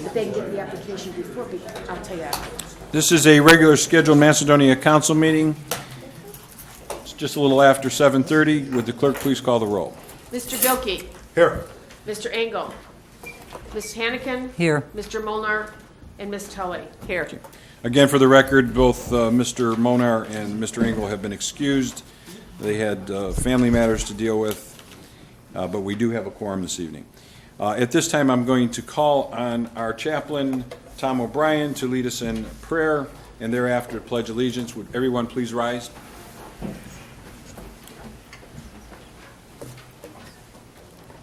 if they can get the application before, I'll tell you after. This is a regular scheduled Macedonia Council meeting. It's just a little after 7:30. Would the clerk please call the roll? Mr. Bilkey. Here. Mr. Engel. Ms. Hannikin. Here. Mr. Molnar. And Ms. Tully. Here. Again, for the record, both Mr. Monar and Mr. Engel have been excused. They had family matters to deal with, but we do have a quorum this evening. At this time, I'm going to call on our chaplain, Tom O'Brien, to lead us in prayer, and thereafter pledge allegiance. Would everyone please rise?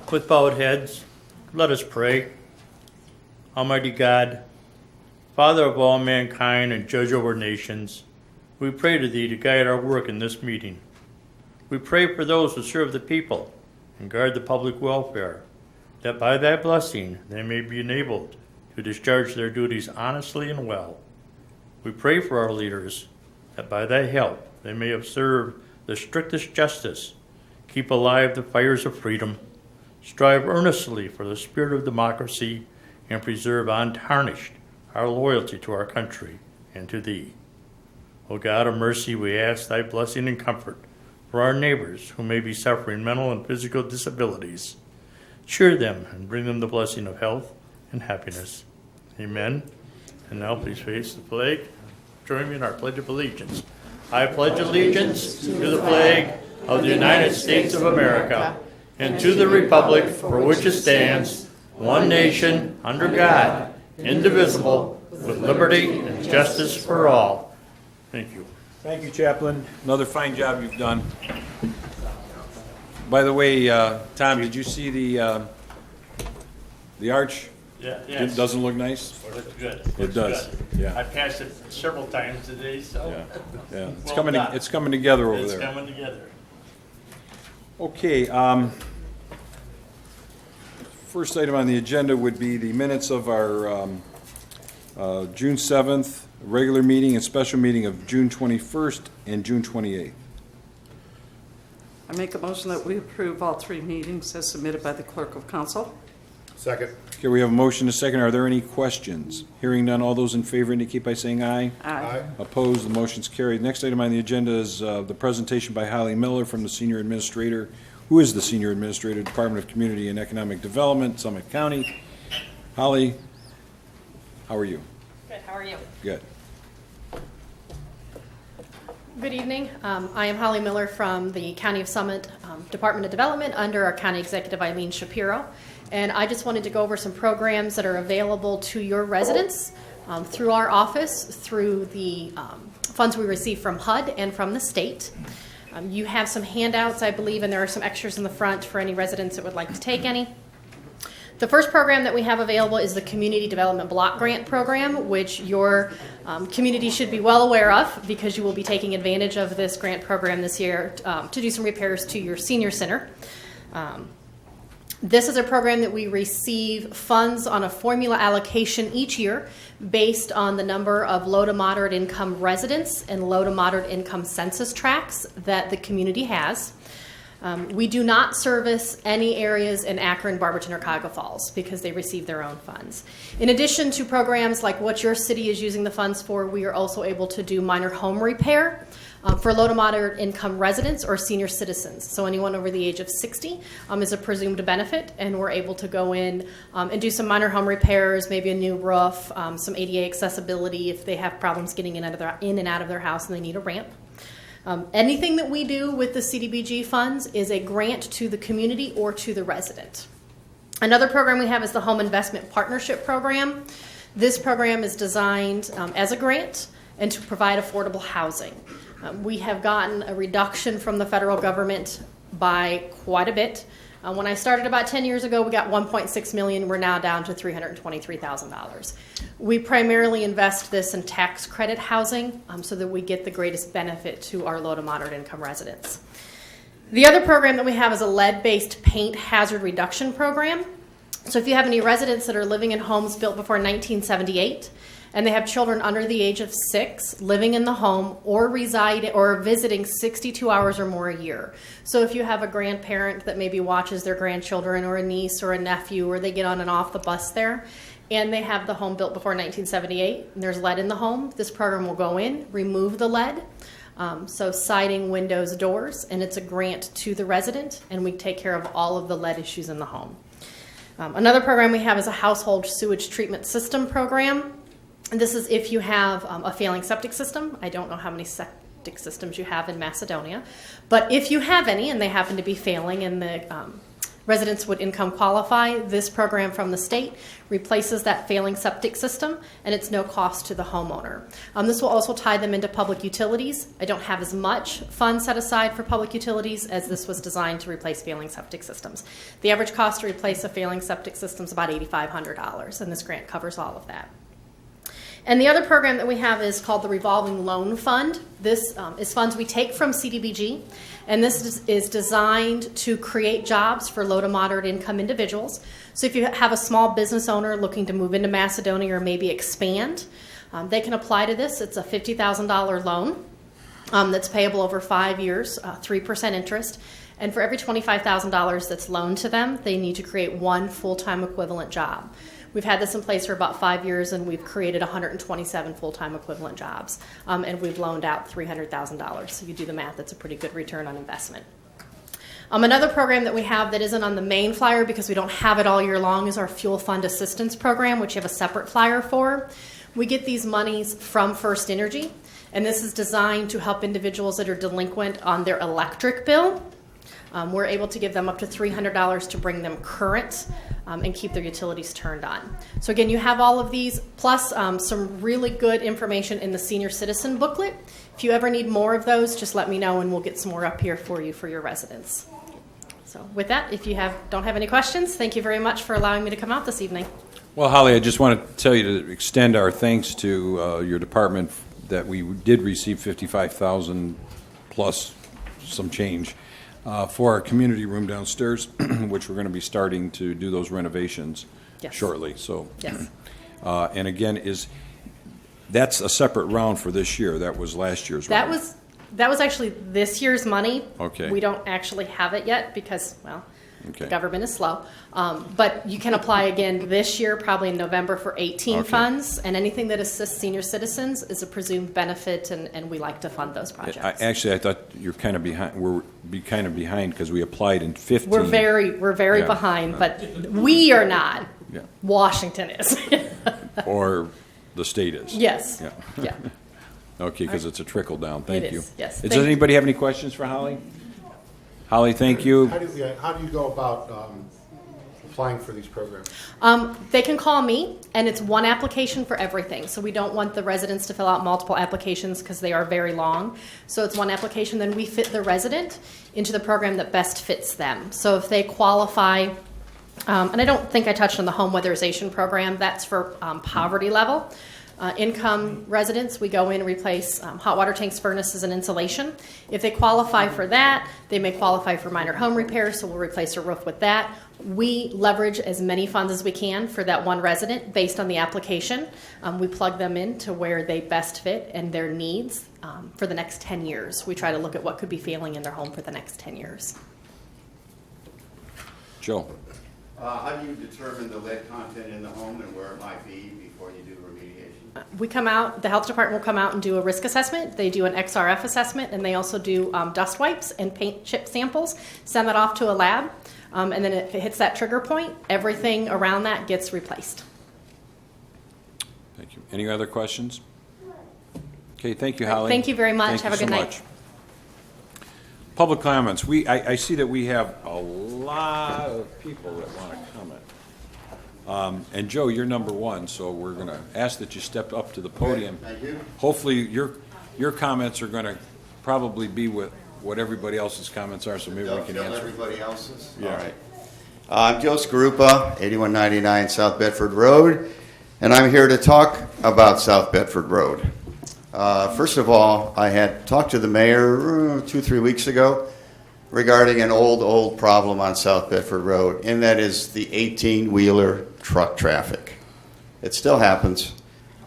With bowed heads, let us pray. Almighty God, Father of all mankind and Judge over nations, we pray to Thee to guide our work in this meeting. We pray for those who serve the people and guard the public welfare, that by Thy blessing they may be enabled to discharge their duties honestly and well. We pray for our leaders, that by Thy help they may observe the strictest justice, keep alive the fires of freedom, strive earnestly for the spirit of democracy, and preserve untarnished our loyalty to our country and to Thee. O God of mercy, we ask Thy blessing and comfort for our neighbors who may be suffering mental and physical disabilities. Cheer them and bring them the blessing of health and happiness. Amen. And now please face the flag. Join me in our Pledge of Allegiance. I pledge allegiance to the flag of the United States of America and to the republic for which it stands, one nation, under God, indivisible, with liberty and justice for all. Thank you. Thank you, Chaplain. Another fine job you've done. By the way, Tom, did you see the arch? Yeah, It doesn't look nice? It looks good. It does, yeah. I passed it several times today, so Yeah. It's Well coming. done. It's coming together over it's there. coming together. Okay. First item on the agenda would be the minutes of our June 7th regular meeting and special meeting of June 21st and June 28th. I make a motion that we approve all three meetings as submitted by the Clerk of Council. Second. Okay, we have a motion, a second. Are there any questions? Hearing none, all those in favor indicate by saying aye. Aye. Opposed, the motion's carried. Next item on the agenda is the presentation by Holly Miller from the Senior Administrator, who is the Senior Administrator, Department of Community and Economic Development, Summit County. Holly, how are you? Good, how are you? Good. Good evening. I am Holly Miller from the County of Summit Department of Development under our County Executive Eileen Shapiro. And I just wanted to go over some programs that are available to your residents through our office, through the funds we receive from HUD and from the state. You have some handouts, I believe, and there are some extras in the front for any residents that would like to take any. The first program that we have available is the Community Development Block Grant Program, which your community should be well aware of because you will be taking advantage of this grant program this year to do some repairs to your senior center. This is a program that we receive funds on a formula allocation each year based on the number of low to moderate income residents and low to moderate income census tracts that the community has. We do not service any areas in Akron, Barberton, or Cuyahoga Falls because they receive their own funds. In addition to programs like what your city is using the funds for, we are also able to do minor home repair for low to moderate income residents or senior citizens. So anyone over the age of 60 is a presumed benefit, and we're able to go in and do some minor home repairs, maybe a new roof, some ADA accessibility if they have problems getting in and out of their house and they need a ramp. Anything that we do with the CDBG funds is a grant to the community or to the resident. Another program we have is the Home Investment Partnership Program. This program is designed as a grant and to provide affordable housing. We have gotten a reduction from the federal government by quite a bit. When I started about 10 years ago, we got $1.6 million. We're now down to $323,000. We primarily invest this in tax credit housing so that we get the greatest benefit to our low to moderate income residents. The other program that we have is a lead-based paint hazard reduction program. So if you have any residents that are living in homes built before 1978 and they have children under the age of 6 living in the home or reside or visiting 62 hours or more a year. So if you have a grandparent that maybe watches their grandchildren or a niece or a nephew or they get on and off the bus there, and they have the home built before 1978, and there's lead in the home, this program will go in, remove the lead, so siding, windows, doors, and it's a grant to the resident, and we take care of all of the lead issues in the home. Another program we have is a household sewage treatment system program. And this is if you have a failing septic system. I don't know how many septic systems you have in Macedonia, but if you have any and they happen to be failing and the residents would income qualify, this program from the state replaces that failing septic system, and it's no cost to the homeowner. This will also tie them into public utilities. I don't have as much funds set aside for public utilities as this was designed to replace failing septic systems. The average cost to replace a failing septic system is about $8,500, and this grant covers all of that. And the other program that we have is called the Revolving Loan Fund. This is funds we take from CDBG, and this is designed to create jobs for low to moderate income individuals. So if you have a small business owner looking to move into Macedonia or maybe expand, they can apply to this. It's a $50,000 loan that's payable over 5 years, 3% interest. And for every $25,000 that's loaned to them, they need to create one full-time equivalent job. We've had this in place for about 5 years, and we've created 127 full-time equivalent jobs, and we've loaned out $300,000. So you do the math, that's a pretty good return on investment. Another program that we have that isn't on the main flyer because we don't have it all year long is our Fuel Fund Assistance Program, which you have a separate flyer for. We get these monies from First Energy, and this is designed to help individuals that are delinquent on their electric bill. We're able to give them up to $300 to bring them current and keep their utilities turned on. So again, you have all of these, plus some really good information in the Senior Citizen booklet. If you ever need more of those, just let me know and we'll get some more up here for you for your residents. So with that, if you don't have any questions, thank you very much for allowing me to come out this evening. Well, Holly, I just want to tell you to extend our thanks to your department that we did receive $55,000 plus some change for our community room downstairs, which we're going to be starting to do those renovations shortly. So, yes. And again, that's a separate round for this year. That was last year's round. That was actually this year's money. Okay. We don't actually have it yet because, well, Okay. the government is slow. But you can apply again this year, probably in November, for 18 Okay. funds. And anything that assists senior citizens is a presumed benefit, and we like to fund those projects. Actually, I thought you're kind of behind. We're kind of behind because we applied in 15. We're very Yeah. behind, but we are not. Yeah. Washington is. Or the state is. Yes. Yeah. Yeah. Okay, because it's a trickle down. Thank It you. is, yes. Does Thank you. anybody have any questions for Holly? Holly, thank you. How do you go about applying for these programs? They can call me, and it's one application for everything. So we don't want the residents to fill out multiple applications because they are very long. So it's one application, then we fit the resident into the program that best fits them. So if they qualify, and I don't think I touched on the home weatherization program, that's for poverty level. Income residents, we go in and replace hot water tanks, furnaces, and insulation. If they qualify for that, they may qualify for minor home repairs, so we'll replace a roof with that. We leverage as many funds as we can for that one resident based on the application. We plug them in to where they best fit and their needs for the next 10 years. We try to look at what could be failing in their home for the next 10 years. Joe. How do you determine the lead content in the home and where it might be before you do remediation? We come out, the health department will come out and do a risk assessment. They do an XRF assessment, and they also do dust wipes and paint chip samples, send that off to a lab, and then if it hits that trigger point, everything around that gets replaced. Thank you. Any other questions? Okay, thank you, Holly. Thank you very much. Thank Have you a good so night. much. Public comments. I see that we have a lot of people that want to comment. And Joe, you're number one, so we're going to ask that you step up to the podium. Thank you. Hopefully, your comments are going to probably be what everybody else's comments are, so maybe we can Fill answer. everybody else's? Yeah. All right. I'm Joe Scarupa, 8199 South Bedford Road, and I'm here to talk about South Bedford Road. First of all, I had talked to the mayor 2-3 weeks ago regarding an old problem on South Bedford Road, and that is the 18-wheeler truck traffic. It still happens.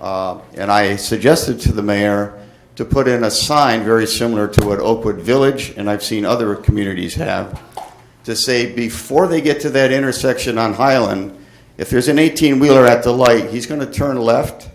And I suggested to the mayor to put in a sign very similar to what Oakwood Village, and I've seen other communities have, to say before they get to that intersection on Highland, If there's an 18-wheeler at the light, he's going to turn left.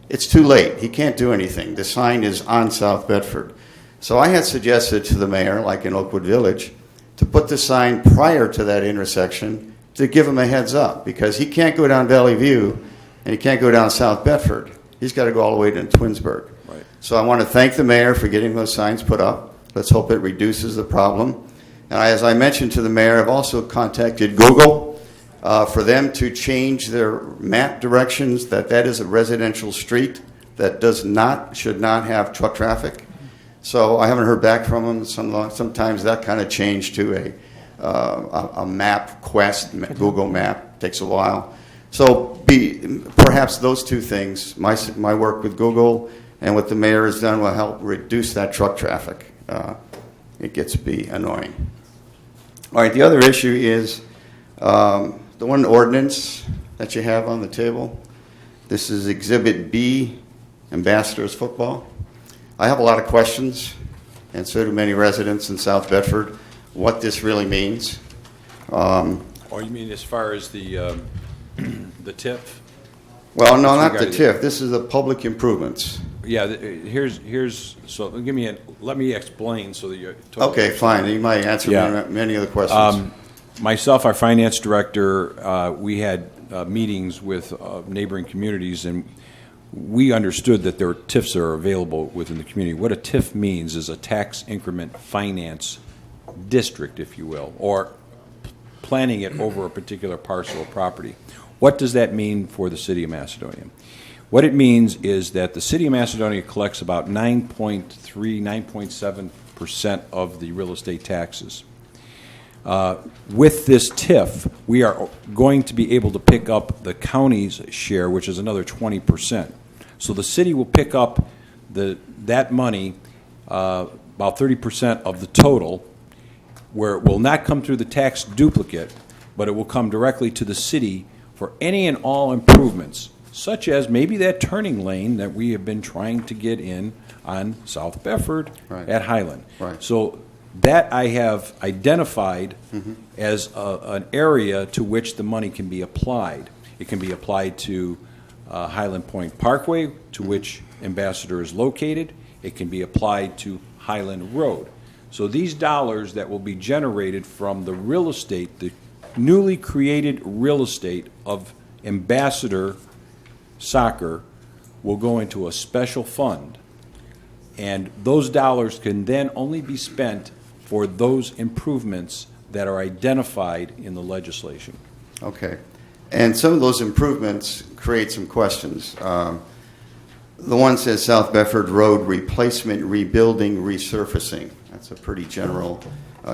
It's too late. He can't do anything. The sign is on South Bedford. So I had suggested to the mayor, like in Oakwood Village, to put the sign prior to that intersection to give him a heads up, because he can't go down Valley View and he can't go down South Bedford. He's got to go all the way to Twinsburg. Right. So I want to thank the mayor for getting those signs put up. Let's hope it reduces the problem. And as I mentioned to the mayor, I've also contacted Google for them to change their map directions, that is a residential street that should not have truck traffic. So I haven't heard back from them. Sometimes that kind of change to a map quest, Google map, takes a while. So perhaps those two things, my work with Google and what the mayor has done, will help reduce that truck traffic. It gets to be annoying. All right, the other issue is the one ordinance that you have on the table. This is Exhibit B, Ambassadors Football. I have a lot of questions, and so do many residents in South Bedford, what this really means. Oh, you mean as far as the TIF? Well, no, not the regarding- TIF. This is the public improvements. Yeah, so let me explain so that you're. Okay, fine. You might answer Yeah. many of the questions. Myself, our finance director, we had meetings with neighboring communities, and we understood that there are TIFs that are available within the community. What a TIF means is a tax increment finance district, if you will, or planning it over a particular parcel of property. What does that mean for the city of Macedonia? What it means is that the city of Macedonia collects about 9.3, 9.7% of the real estate taxes. With this TIF, we are going to be able to pick up the county's share, which is another 20%. So the city will pick up that money, about 30% of the total, where it will not come through the tax duplicate, but it will come directly to the city for any and all improvements, such as maybe that turning lane that we have been trying to get in on South Bedford at Highland. Right. So that I have identified as an area to which the money can be applied. It can be applied to Highland Point Parkway, to which Ambassador is located. It can be applied to Highland Road. So these dollars that will be generated from the real estate, the newly created real estate of Ambassador Soccer, will go into a special fund. And those dollars can then only be spent for those improvements that are identified in the legislation. Okay. And some of those improvements create some questions. The one says South Bedford Road replacement, rebuilding, resurfacing. That's a pretty general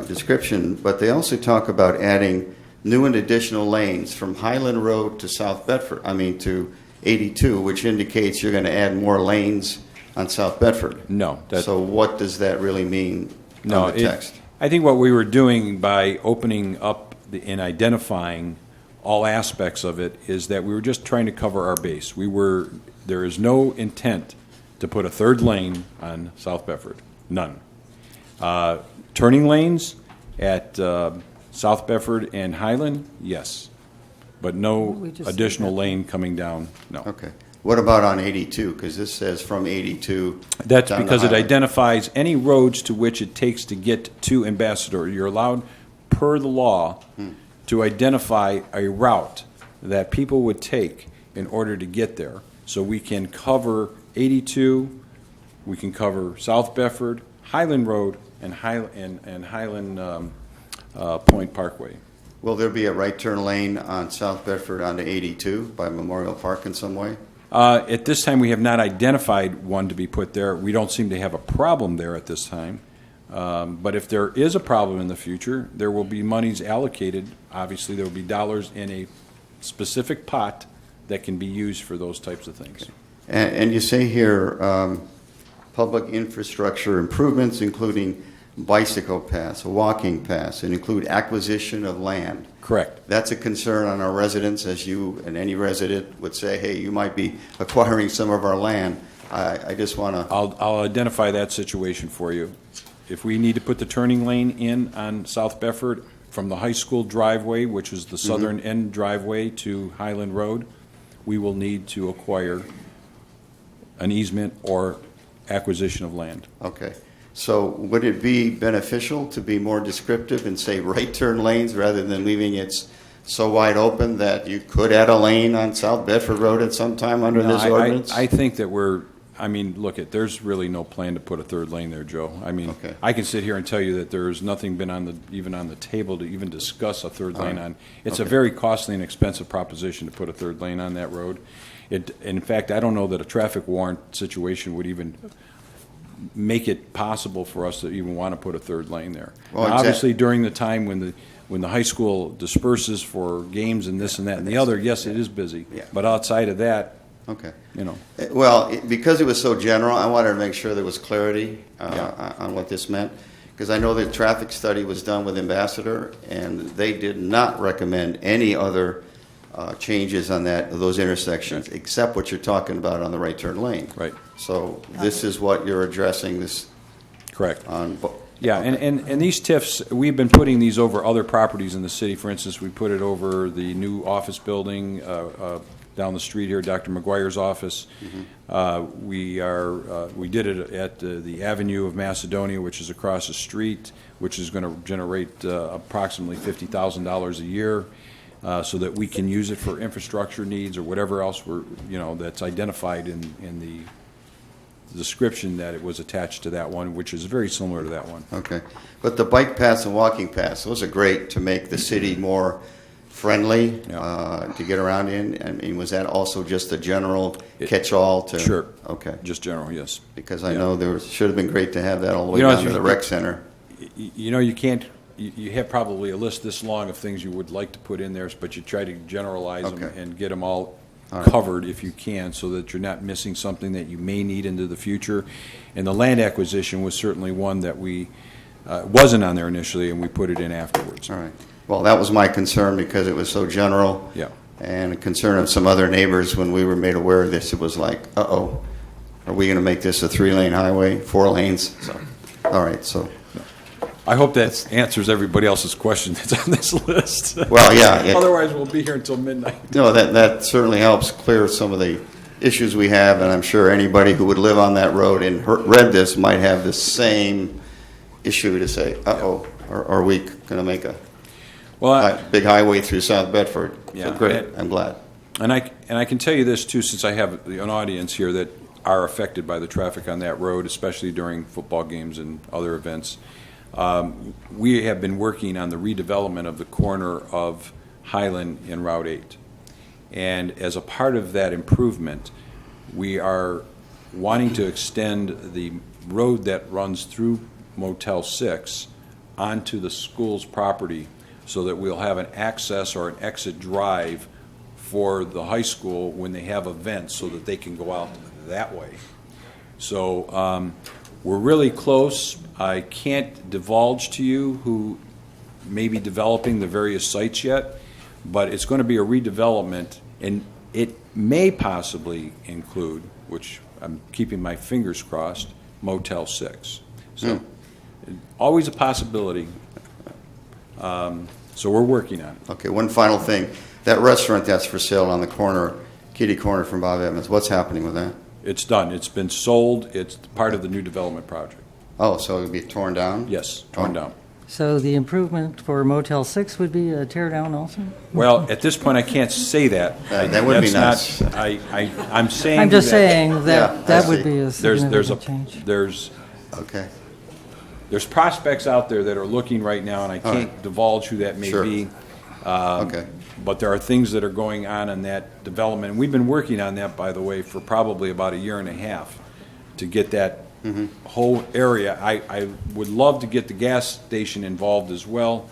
description. But they also talk about adding new and additional lanes from Highland Road to South Bedford, to 82, which indicates you're going to add more lanes on South Bedford. No. So what does that really mean No, on the text? I think what we were doing by opening up and identifying all aspects of it is that we were just trying to cover our base. There is no intent to put a third lane on South Bedford. None. Turning lanes at South Bedford and Highland, yes. But no We just additional said that. lane coming down, no. Okay. What about on 82? Because this says from 82 That's down to because it Highland. identifies any roads to which it takes to get to Ambassador. You're allowed, per the law, to identify a route that people would take in order to get there. So we can cover 82, we can cover South Bedford, Highland Road, and Highland Point Parkway. Will there be a right turn lane on South Bedford onto 82 by Memorial Park in some way? At this time, we have not identified one to be put there. We don't seem to have a problem there at this time. But if there is a problem in the future, there will be monies allocated. Obviously, there will be dollars in a specific pot that can be used for those types of things. And you say here, public infrastructure improvements, including bicycle paths, walking paths, and include acquisition of land. Correct. That's a concern on our residents, as you and any resident would say, hey, you might be acquiring some of our land. I just want to... I'll identify that situation for you. If we need to put the turning lane in on South Bedford, from the high school driveway, which is the southern end driveway to Highland Road, we will need to acquire an easement or acquisition of land. Okay. So would it be beneficial to be more descriptive and say right turn lanes rather than leaving it so wide open that you could add a lane on South Bedford Road at some time under No, this ordinance? I think that there's really no plan to put a third lane there, Joe. I mean, Okay. I can sit here and tell you that there's nothing been even on the table to even discuss a third lane on. It's a Okay. very costly and expensive proposition to put a third lane on that road. In fact, I don't know that a traffic warrant situation would even make it possible for us to even want to put a third lane there. Well, Now, obviously, during the time when the high school disperses for games and this and that and the other, yes, it is busy. Yeah. But outside of that, Okay. you know. Well, because it was so general, I wanted to make sure there was clarity Yeah. on what this meant. Because I know the traffic study was done with Ambassador, and they did not recommend any other changes on those intersections, except what you're talking about on the right turn lane. Right. So this is what you're addressing this Correct. on. Yeah, and these TIFs, we've been putting these over other properties in the city. For instance, we put it over the new office building down the street here, Dr. McGuire's office. We did it at the Avenue of Macedonia, which is across the street, which is going to generate approximately $50,000 a year, so that we can use it for infrastructure needs or whatever else that's identified in the description that it was attached to that one, which is very similar to that one. Okay. But the bike paths and walking paths, those are great to make the city more friendly to get around in. I mean, was that also just a general catch-all to? Sure. Okay. Just general, yes. Because I know there should have been great to have that all the way down to the rec center. You can't. You have probably a list this long of things you would like to put in there, but you try to generalize them Okay. and get them all right. covered if you can, so that you're not missing something that you may need into the future. And the land acquisition was certainly one that we wasn't on there initially, and we put it in afterwards. All right. Well, that was my concern because it was so general. Yeah. And a concern of some other neighbors when we were made aware of this. It was like, uh-oh, are we going to make this a 3-lane highway, 4 lanes? So, all right, so. I hope that answers everybody else's question that's on this list. Well, yeah. Otherwise, we'll be here until midnight. No, that certainly helps clear some of the issues we have, and I'm sure anybody who would live on that road and read this might have the same issue to say, uh-oh, are we going to make a big highway through South Bedford? Yeah. So great, I'm glad. And I can tell you this, too, since I have an audience here that are affected by the traffic on that road, especially during football games and other events. We have been working on the redevelopment of the corner of Highland and Route 8. And as a part of that improvement, we are wanting to extend the road that runs through Motel 6 onto the school's property so that we'll have an access or an exit drive for the high school when they have events so that they can go out that way. So we're really close. I can't divulge to you who may be developing the various sites yet, but it's going to be a redevelopment, and it may possibly include, which I'm keeping my fingers crossed, Motel 6. So always a possibility. So we're working on it. Okay, one final thing. That restaurant that's for sale on the corner, Kitty Corner from Bob Evans, what's happening with that? It's done. It's been sold. It's part of the new development project. Oh, so it'll be torn down? Yes, torn down. So the improvement for Motel 6 would be a tear down also? Well, at this point, I can't say that. That would be That's nice. not- I'm saying. I'm just that saying Yeah, that I that would see. be a significant change. Okay. There's prospects out there that are looking right now, and I All can't divulge who that may Sure. be. Okay. But there are things that are going on in that development. And we've been working on that, by the way, for probably about a year and a half to get that whole area. I would love to get the gas station involved as well.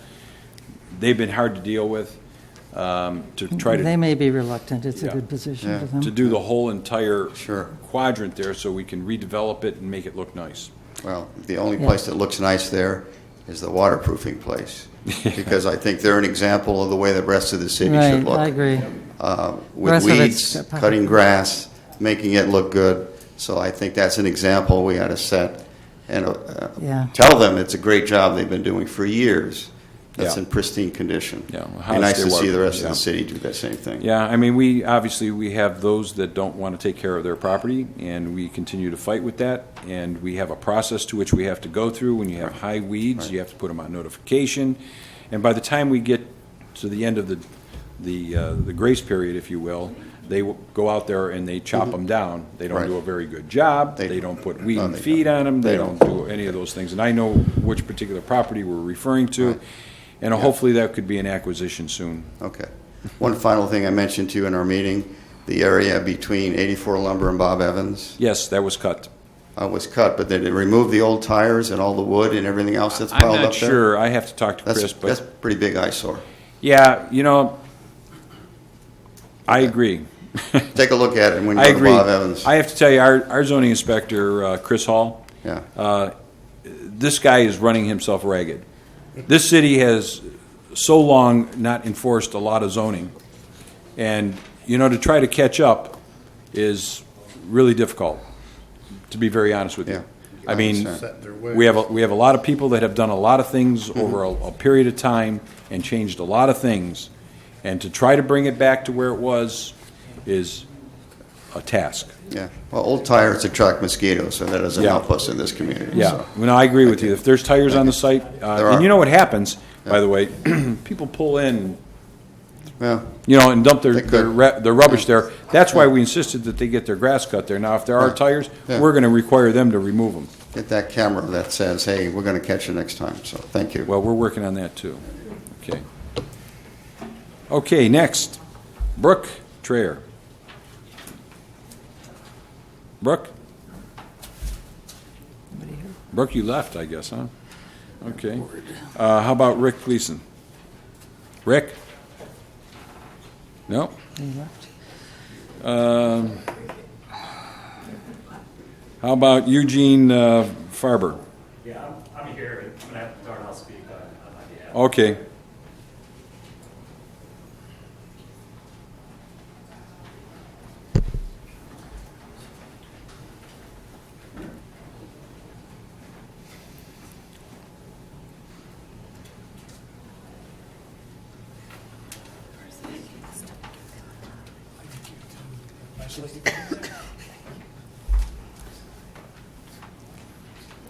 They've been hard to deal with to try They to may be reluctant. It's a Yeah. good position Yeah. for them. to do the whole entire Sure. quadrant there so we can redevelop it and make it look nice. Well, the only Yeah. place that looks nice there is the waterproofing place. Because I think they're an example of the way the rest of the city should Right, look. I agree. With Rest of it's weeds, got- cutting grass, making it look good. So I think that's an example we ought to set and Yeah. tell them it's a great job they've been doing for years. that's Yeah. in pristine condition. Yeah, well, Be nice to how's see their the water? rest of Yeah. the city do that same thing. Yeah, I mean, we have those that don't want to take care of their property, and we continue to fight with that. And we have a process to which we have to go through. When you have high weeds, you have to put them on notification. And by the time we get to the end of the grace period, if you will, they will go out there and they chop them down. They don't Right. do a very good job. They- They don't put weed No, and they feed don't. on them. They They don't don't. do any of those things. And I know which particular property we're referring to. Right. And hopefully that could be an acquisition soon. Okay. One final thing I mentioned to you in our meeting, the area between 84 Lumber and Bob Evans Yes, that was cut. was cut, but did it remove the old tires and all the wood and everything else that's piled I'm up not there? sure. I have to talk to Chris, That's but a pretty big eyesore. yeah, I agree. Take a look at it when you I go to agree. Bob Evans. I have to tell you, our zoning inspector, Chris Hall, Yeah. this guy is running himself ragged. This city has so long not enforced a lot of zoning. And, to try to catch up is really difficult, to be very honest with you. Yeah. I mean, understand. Set their ways. we have a lot of people that have done a lot of things over a period of time and changed a lot of things. And to try to bring it back to where it was is a task. Yeah. Well, old tires attract mosquitoes, so that doesn't Yeah. help us in this community. Yeah, so. well, no, I agree with you. If there's tires on the site, There and are. you know what happens, by the way, people pull in, Yeah. and dump They could. their rubbish there. That's why we insisted that they get their grass cut there. Now, if there are Yeah. tires, Yeah. we're going to require them to remove them. Get that camera that says, hey, we're going to catch you next time. So thank you. Well, we're working on that too. Okay. Okay, next, Brooke Traer. Brooke? Brooke, you left, I guess, huh? Okay. How about Rick Gleason? Rick? No? How about Eugene Farber? Yeah, I'm here. I'm going to have Darnell speak on my behalf. Okay.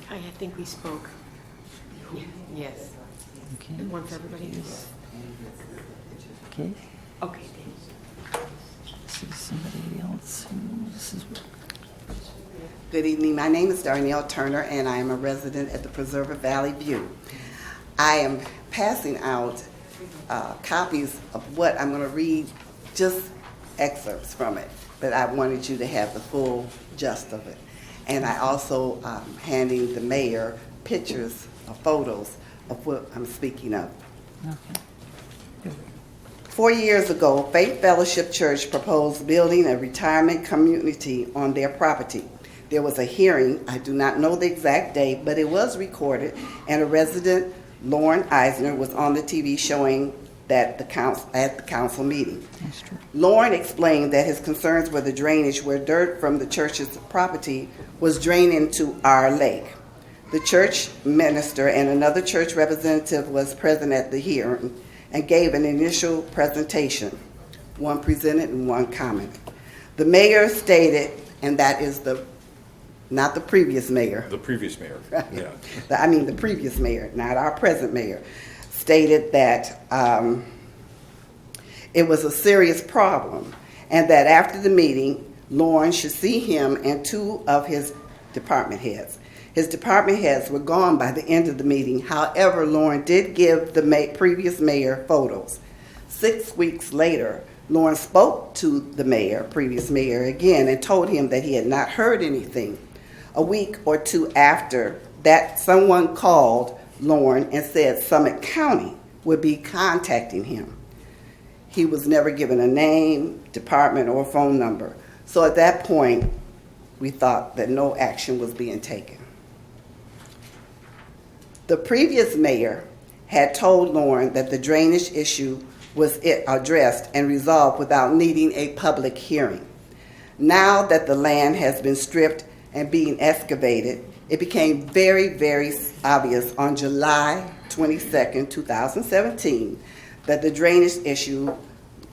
I think we spoke. Yes. Okay. One for everybody? Okay. Okay. This is somebody else. This is Good evening. My name is Darnell Turner, and I am a resident at the Preserver Valley View. I am passing out copies of what I'm going to read, just excerpts from it, but I wanted you to have the full gist of it. And I also handing the mayor pictures or photos of what I'm speaking of. okay. 4 years ago, Faith Fellowship Church proposed building a retirement community on their property. There was a hearing, I do not know the exact date, but it was recorded, and a resident, Lauren Eisner, was on the TV showing that at the council meeting. That's true. Lauren explained that his concerns were the drainage where dirt from the church's property was drained into our lake. The church minister and another church representative was present at the hearing and gave an initial presentation. One presented and one commented. The mayor stated, and that is not the previous mayor. The previous mayor. Yeah. The previous mayor, not our present mayor, stated that it was a serious problem and that after the meeting, Lauren should see him and two of his department heads. His department heads were gone by the end of the meeting. However, Lauren did give the previous mayor photos. 6 weeks later, Lauren spoke to the previous mayor again, and told him that he had not heard anything. A week or two after that, someone called Lauren and said Summit County would be contacting him. He was never given a name, department, or phone number. So at that point, we thought that no action was being taken. The previous mayor had told Lauren that the drainage issue was addressed and resolved without needing a public hearing. Now that the land has been stripped and being excavated, it became very, very obvious on July 22nd, 2017, that the drainage issue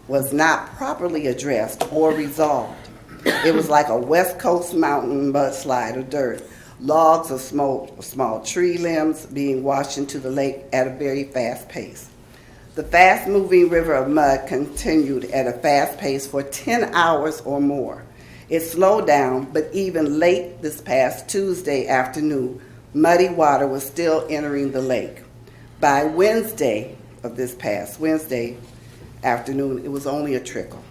was not properly addressed or resolved. It was like a West Coast mountain mudslide of dirt, logs of small tree limbs being washed into the lake at a very fast pace. The fast-moving river of mud continued at a fast pace for 10 hours or more. It slowed down, but even late this past Tuesday afternoon, muddy water was still entering the lake. By Wednesday of this past Wednesday afternoon, it was only a trickle.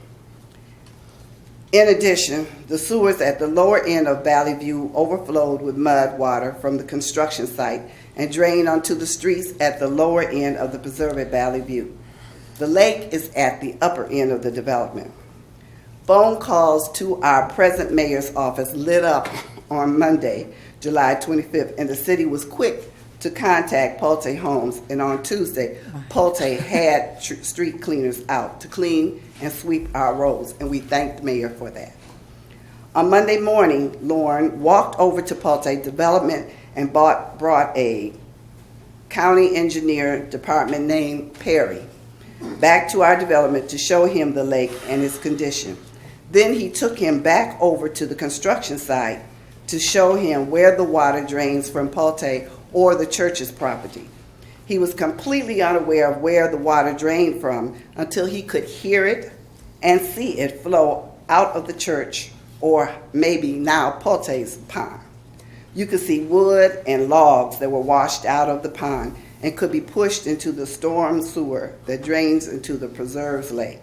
In addition, the sewers at the lower end of Valley View overflowed with mud water from the construction site and drained onto the streets at the lower end of the preserve at Valley View. The lake is at the upper end of the development. Phone calls to our present mayor's office lit up on Monday, July 25th, and the city was quick to contact Pulte Homes, and on Tuesday, Pulte had street cleaners out to clean and sweep our roads, and we thank the mayor for that. On Monday morning, Lauren walked over to Pulte Development and brought a county engineer department named Perry back to our development to show him the lake and its condition. Then he took him back over to the construction site to show him where the water drains from Pulte or the church's property. He was completely unaware of where the water drained from until he could hear it and see it flow out of the church or maybe now Pulte's pond. You could see wood and logs that were washed out of the pond and could be pushed into the storm sewer that drains into the preserves lake.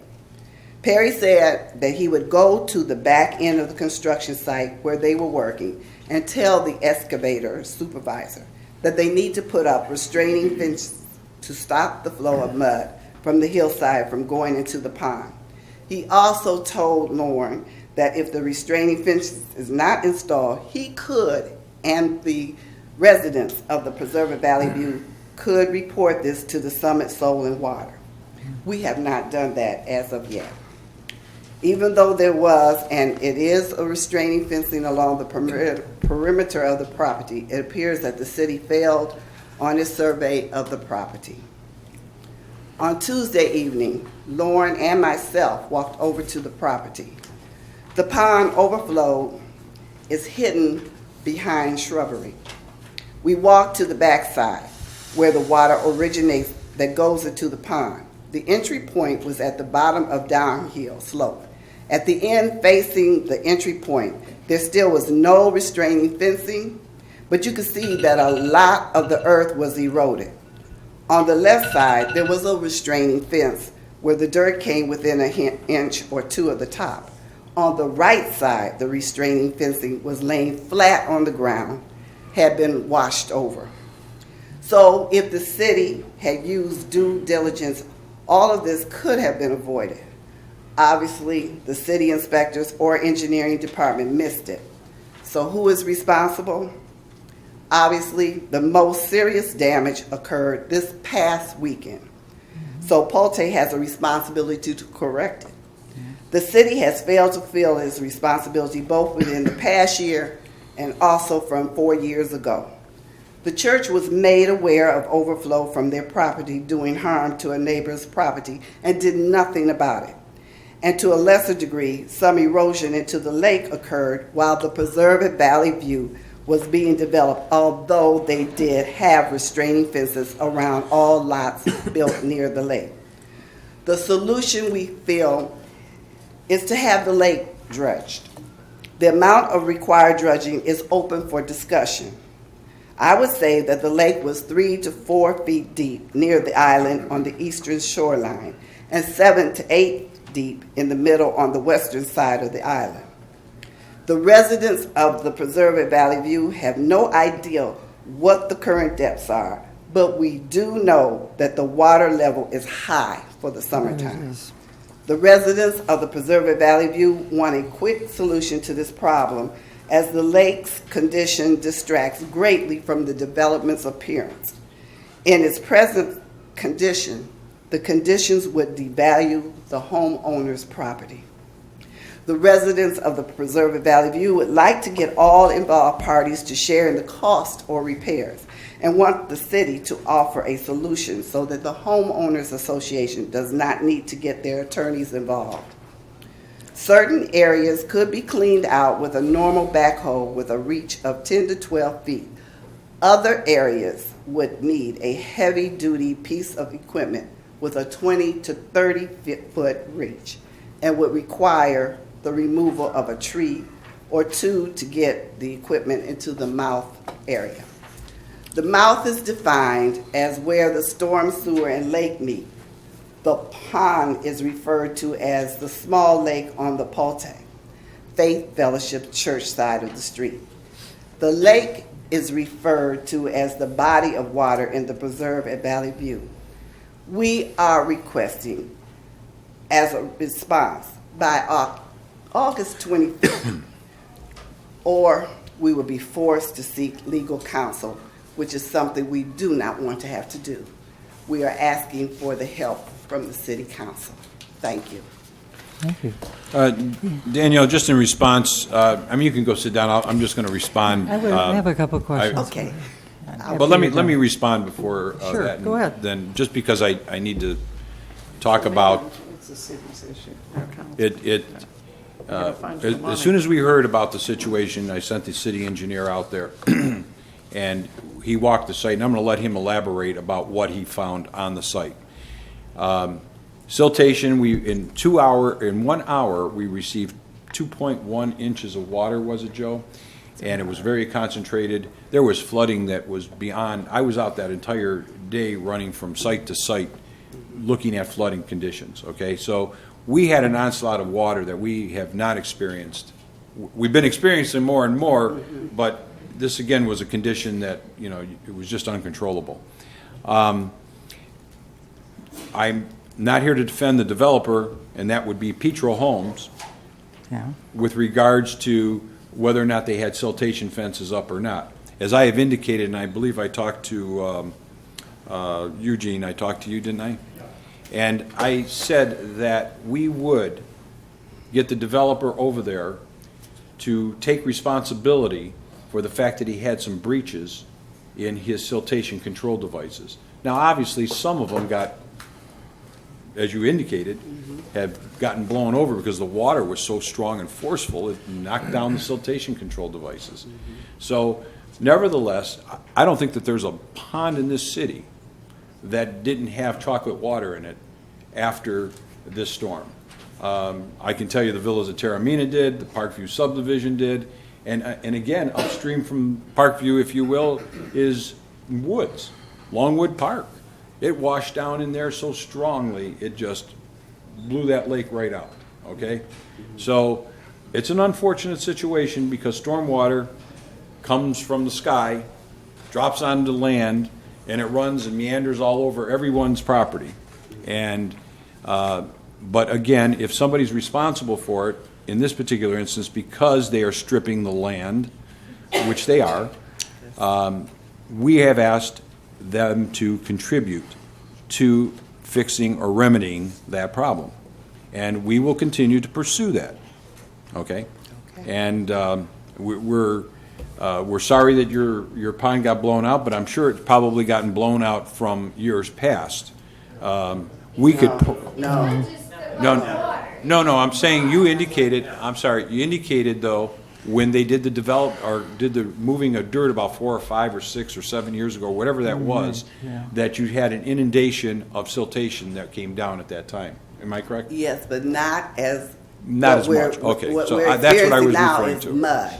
Perry said that he would go to the back end of the construction site where they were working and tell the excavator supervisor that they need to put up restraining fences to stop the flow of mud from the hillside from going into the pond. He also told Lauren that if the restraining fence is not installed, he could, and the residents of the Preserve at Valley View could report this to the Summit Soil and Water. We have not done that as of yet. Even though there was, and it is, a restraining fencing along the perimeter of the property, it appears that the city failed on its survey of the property. On Tuesday evening, Lauren and myself walked over to the property. The pond overflow is hidden behind shrubbery. We walked to the backside where the water originates that goes into the pond. The entry point was at the bottom of downhill slope. At the end facing the entry point, there still was no restraining fencing, but you could see that a lot of the earth was eroded. On the left side, there was a restraining fence where the dirt came within an inch or two of the top. On the right side, the restraining fencing was laying flat on the ground, had been washed over. So if the city had used due diligence, all of this could have been avoided. Obviously, the city inspectors or engineering department missed it. So who is responsible? Obviously, the most serious damage occurred this past weekend. So Pulte has a responsibility to correct it. The city has failed to fulfill its responsibility both within the past year and also from 4 years ago. The church was made aware of overflow from their property doing harm to a neighbor's property and did nothing about it. And to a lesser degree, some erosion into the lake occurred while the preserve at Valley View was being developed, although they did have restraining fences around all lots built near the lake. The solution, we feel, is to have the lake dredged. The amount of required dredging is open for discussion. I would say that the lake was 3 to 4 feet deep near the island on the eastern shoreline and 7 to 8 deep in the middle on the western side of the island. The residents of the Preserve at Valley View have no idea what the current depths are, but we do know that the water level is high for the summertime. The residents of the Preserve at Valley View want a quick solution to this problem, as the lake's condition distracts greatly from the development's appearance. In its present condition, the conditions would devalue the homeowner's property. The residents of the Preserve at Valley View would like to get all involved parties to share in the cost or repairs and want the city to offer a solution so that the homeowners association does not need to get their attorneys involved. Certain areas could be cleaned out with a normal backhoe with a reach of 10 to 12 feet. Other areas would need a heavy-duty piece of equipment with a 20 to 30 foot reach and would require the removal of a tree or two to get the equipment into the mouth area. The mouth is defined as where the storm sewer and lake meet. The pond is referred to as the small lake on the Pote, Faith Fellowship Church side of the street. The lake is referred to as the body of water in the preserve at Valley View. We are requesting as a response by August 25th, or we will be forced to seek legal counsel, which is something we do not want to have to do. We are asking for the help from the City Council. Thank you. Thank you. Danielle, just in response, you can go sit down. I'm just going to respond. I have a couple questions. Okay. But let me respond before Sure, that. go ahead. Then, just because I need to talk about It's the city's issue. Our council. Gotta find the money. as soon as we heard about the situation, I sent the city engineer out there, and he walked the site, and I'm going to let him elaborate about what he found on the site. Siltation, in 1 hour, we received 2.1 inches of water, was it, Joe? And it was very concentrated. There was flooding that was beyond, I was out that entire day running from site to site looking at flooding conditions, okay? So we had an onslaught of water that we have not experienced. We've been experiencing more and more, but this again was a condition that, it was just uncontrollable. I'm not here to defend the developer, and that would be Petro Homes, Yeah. with regards to whether or not they had siltation fences up or not. As I have indicated, and I believe I talked to Eugene, I talked to you, didn't I? And I said that we would get the developer over there to take responsibility for the fact that he had some breaches in his siltation control devices. Now, obviously, some of them got, as you indicated, had gotten blown over because the water was so strong and forceful, it knocked down the siltation control devices. So, nevertheless, I don't think that there's a pond in this city that didn't have chocolate water in it after this storm. I can tell you the Villas of Terramina did, the Parkview subdivision did, and again, upstream from Parkview, if you will, is woods, Longwood Park. It washed down in there so strongly, it just blew that lake right out, okay? So it's an unfortunate situation because stormwater comes from the sky, drops onto land, and it runs and meanders all over everyone's property. And but again, if somebody's responsible for it, in this particular instance, because they are stripping the land, which they are, we have asked them to contribute to fixing or remedying that problem. And we will continue to pursue that, okay? And we're sorry that your pond got blown out, but I'm sure it's probably gotten blown out from years past. We could... No, I'm saying you indicated, you indicated, though, when they did the moving of dirt about 4 or 5 or 6 or 7 years ago, whatever that was, that you had an inundation of siltation that came down at that time. Am I correct? Yes, but not as much. Okay, what so we're that's what I was now referring is to. mud.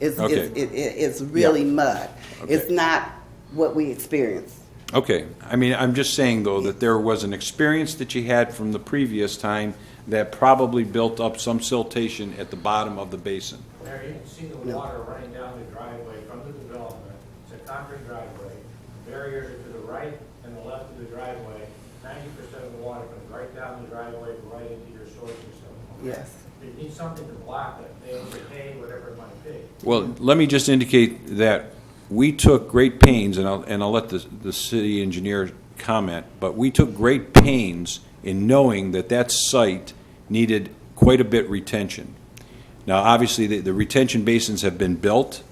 It's really mud. Okay. It's not what we experienced. Okay, I'm just saying, though, that there was an experience that you had from the previous time that probably built up some siltation at the bottom of the basin. Mary, you can see the water running down the driveway from the development. It's a concrete driveway. Barriers are to the right and the left of the driveway. 90% of the water comes right down the driveway, right into your storage facility. Yes. You need something to block it. They overpay, whatever it might be. Well, let me just indicate that we took great pains, and I'll let the city engineer comment, but we took great pains in knowing that that site needed quite a bit retention. Now, obviously, the retention basins have been built,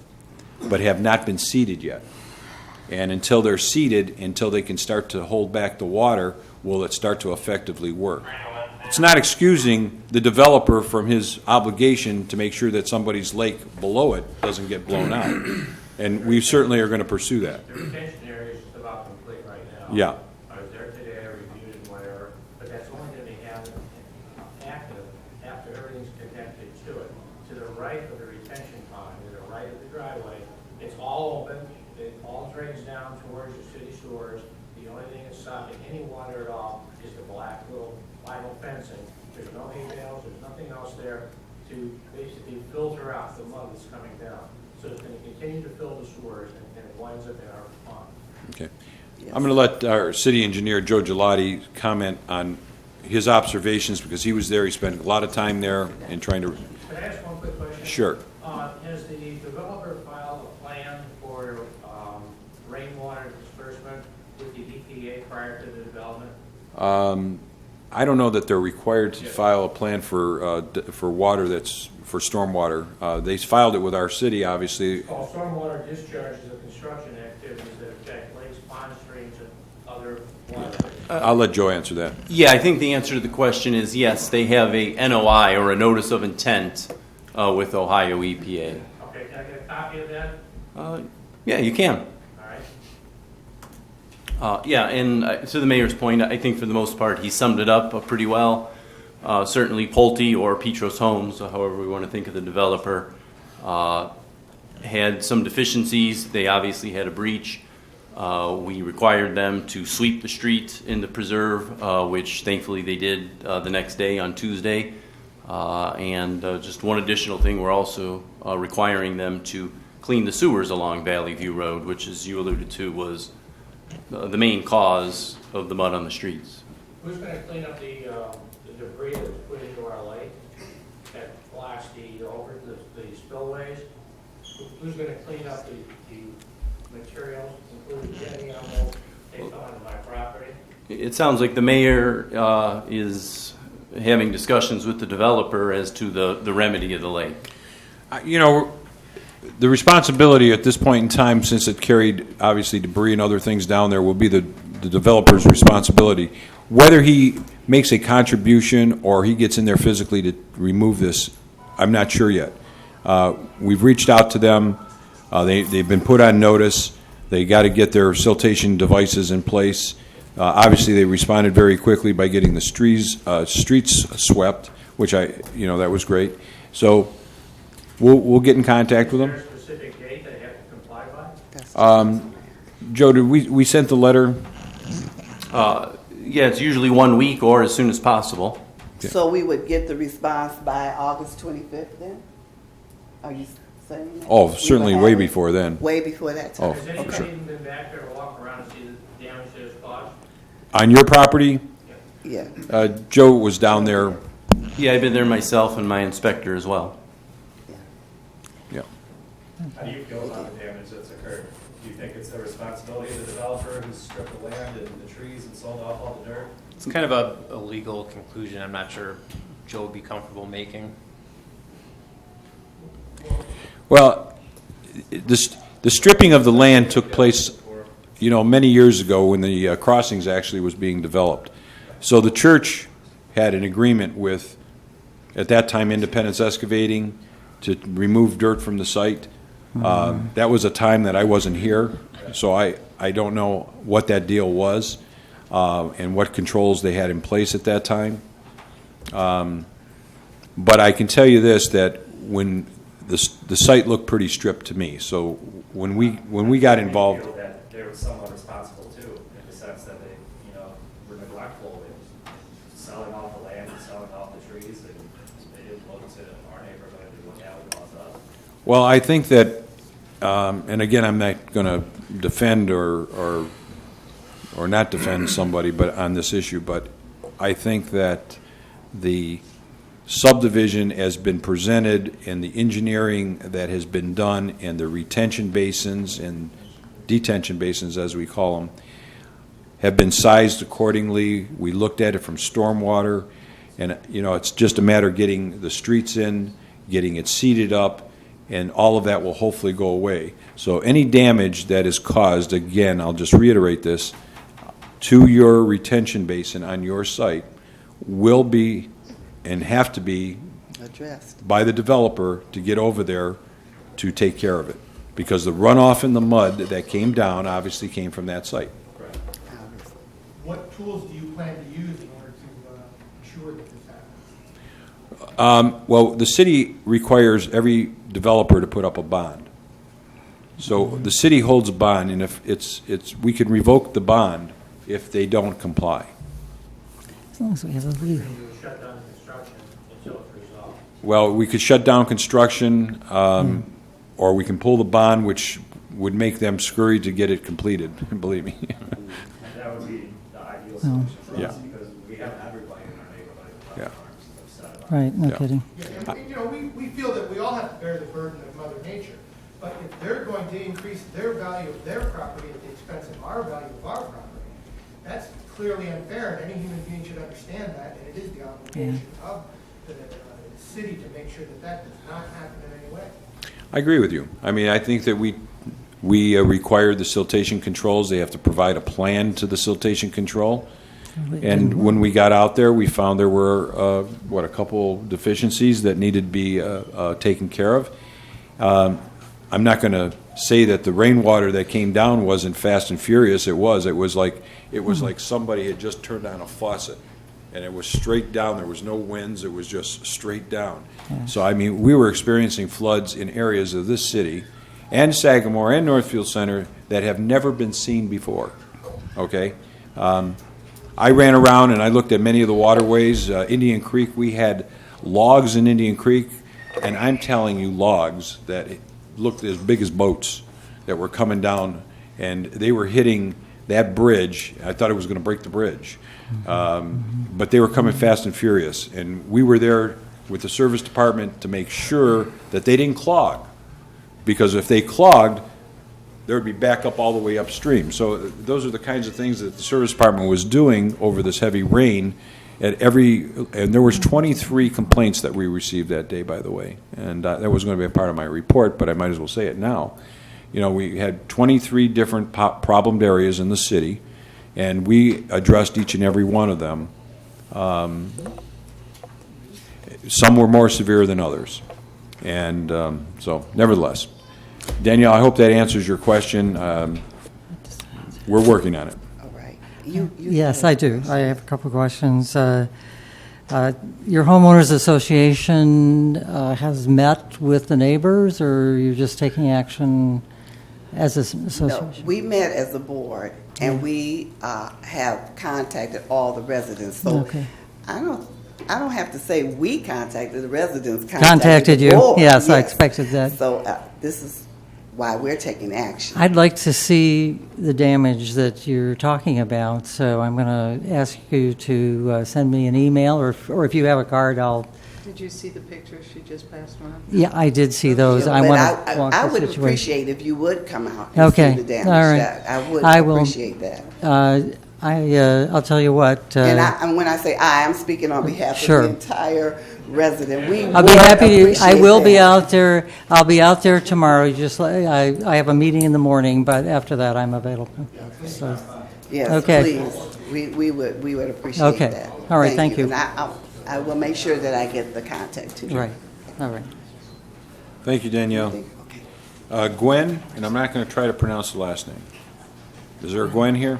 but have not been seeded yet. And until they're seeded, until they can start to hold back the water, will it start to effectively work? It's not excusing the developer from his obligation to make sure that somebody's lake below it doesn't get blown out. And we certainly are going to pursue that. The retention area is just about complete right now. Yeah. I was there today, I reviewed it and whatever, but that's only going to be active after everything's connected to it. To the right of the retention pond, to the right of the driveway, it's all open, it all drains down towards the city sewers. The only thing that's stopping any water at all is the black little vinyl fencing. There's no hay bales, there's nothing else there to basically filter out the mud that's coming down. So it's going to continue to fill the sewers and it winds up in our pond. Okay. I'm going to let our city engineer, Joe Gelati, comment on his observations because he was there. He spent a lot of time there and trying to... Can I ask one quick question? Sure. Has the developer filed a plan for rainwater disbursement with the EPA prior to the development? I don't know that they're required to file a plan for water that's for stormwater. They filed it with our city, obviously. It's called stormwater discharges of construction activities that affect lakes, ponds, streams, and other waterways. I'll let Joe answer that. Yeah, I think the answer to the question is yes, they have a NOI or a notice of intent with Ohio EPA. Okay, can I get a copy of that? Yeah, you can. All right. Yeah, and to the mayor's point, I think for the most part he summed it up pretty well. Certainly Pulte or Petros Homes, however we want to think of the developer, had some deficiencies. They obviously had a breach. We required them to sweep the street in the preserve, which thankfully they did the next day on Tuesday. And just one additional thing, we're also requiring them to clean the sewers along Valley View Road, which, as you alluded to, was the main cause of the mud on the streets. Who's going to clean up the debris that's put into our lake that blocks the spillways? Who's going to clean up the materials, including jetty almost takes onto my property? It sounds like the mayor is having discussions with the developer as to the remedy of the lake. You know, the responsibility at this point in time, since it carried obviously debris and other things down there, will be the developer's responsibility. Whether he makes a contribution or he gets in there physically to remove this, I'm not sure yet. We've reached out to them. They've been put on notice. They got to get their siltation devices in place. Obviously, they responded very quickly by getting the streets swept, which that was great. So we'll get in contact with them. Is there a specific date they have to comply by? Joe, did we sent the letter? Yeah, it's usually 1 week or as soon as possible. Okay. So we would get the response by August 25th then? Are you saying that? Oh, We certainly would way have it before then. Way before that time? Oh, Has anybody sure. even been back there to walk around and see the damage that is caused? On your property, Yeah. Joe was down there. Yeah, I've been there myself and my inspector as well. Yeah. How do you feel about the damage that's occurred? Do you think it's the responsibility of the developer who stripped the land and the trees and sold off all the dirt? It's kind of a legal conclusion I'm not sure Joe would be comfortable making. Well, the stripping of the land took place, many years ago when the crossings actually was being developed. So the church had an agreement with, at that time, Independence Excavating to remove dirt from the site. That was a time that I wasn't here, so I don't know what that deal was and what controls they had in place at that time. But I can tell you this, that when the site looked pretty stripped to me. So when we got involved, I feel that they were somewhat responsible too, in the sense that they, were neglectful. They were selling off the land and selling off the trees, and they didn't look to our neighborhood and what that would cause us. well, I think that, and again, I'm not going to defend or not defend somebody, but on this issue, but I think that the subdivision has been presented and the engineering that has been done and the retention basins and detention basins, as we call them, have been sized accordingly. We looked at it from stormwater, and it's just a matter of getting the streets in, getting it seeded up, and all of that will hopefully go away. So any damage that is caused, again, I'll just reiterate this, to your retention basin on your site will be and have to be Addressed. by the developer to get over there to take care of it. Because the runoff in the mud that came down obviously came from that site. What tools do you plan to use in order to ensure that this happens? Well, the city requires every developer to put up a bond. So the city holds a bond, and if we can revoke the bond if they don't comply. As long as we have a legal. Shut down construction until it's resolved. Well, we could shut down construction, or we can pull the bond, which would make them scurry to get it completed, believe me. And that would be the ideal solution for Yeah. us, because we have everybody in our neighborhood with Yeah. farms upset about it. Right, no Yeah. kidding. Yeah, and, you know, we feel that we all have to bear the burden of Mother Nature, but if they're going to increase their value of their property at the expense of our value of our property, that's clearly unfair, and any human being should understand that, and it is the obligation of the city to make sure that that does not happen in any way. I agree with you. I mean, I think that we require the siltation controls. They have to provide a plan to the siltation control. And when we got out there, we found there were, a couple deficiencies that needed to be taken care of. I'm not going to say that the rainwater that came down wasn't fast and furious. It was. It was like somebody had just turned on a faucet, and it was straight down. There was no winds. It was just straight down. So, I mean, we were experiencing floods in areas of this city and Sagamore and Northfield Center that have never been seen before. Okay? I ran around and I looked at many of the waterways. Indian Creek, we had logs in Indian Creek, and I'm telling you, logs that looked as big as boats that were coming down, and they were hitting that bridge. I thought it was going to break the bridge. But they were coming fast and furious, and we were there with the service department to make sure that they didn't clog, because if they clogged, there would be backup all the way upstream. So those are the kinds of things that the service department was doing over this heavy rain. And there was 23 complaints that we received that day, by the way, and that was going to be a part of my report, but I might as well say it now. You know, we had 23 different problemed areas in the city, and we addressed each and every one of them. Some were more severe than others, and so nevertheless, Danielle, I hope that answers your question. We're working on it. All right. Yes, I do. I have a couple of questions. Your homeowners association has met with the neighbors, or you're just taking action as an association? No, we met as a board, and we have contacted all the residents. So Okay. I don't have to say we contacted the residents. Contacted the you? board. Yes, I expected that. So this is why we're taking action. I'd like to see the damage that you're talking about, so I'm going to ask you to send me an email, or if you have a card, I'll... Did you see the pictures she just passed around? Yeah, I did see those. I But want to walk I the would situation. appreciate if you would come out and Okay, see the damage. all right. I would I will. appreciate that. I'll tell you what. And when I say I'm speaking on behalf Sure. of the entire resident. I'll be happy. I will be out there. I'll be out there tomorrow. I have a meeting in the morning, but after that I'm available. So, Yes, okay. please. We would appreciate Okay. that. All right, thank you. And I will make sure that I get the contact to you. Right. All right. Thank you, Danielle. Gwen, and I'm not going to try to pronounce the last name. Is there a Gwen here?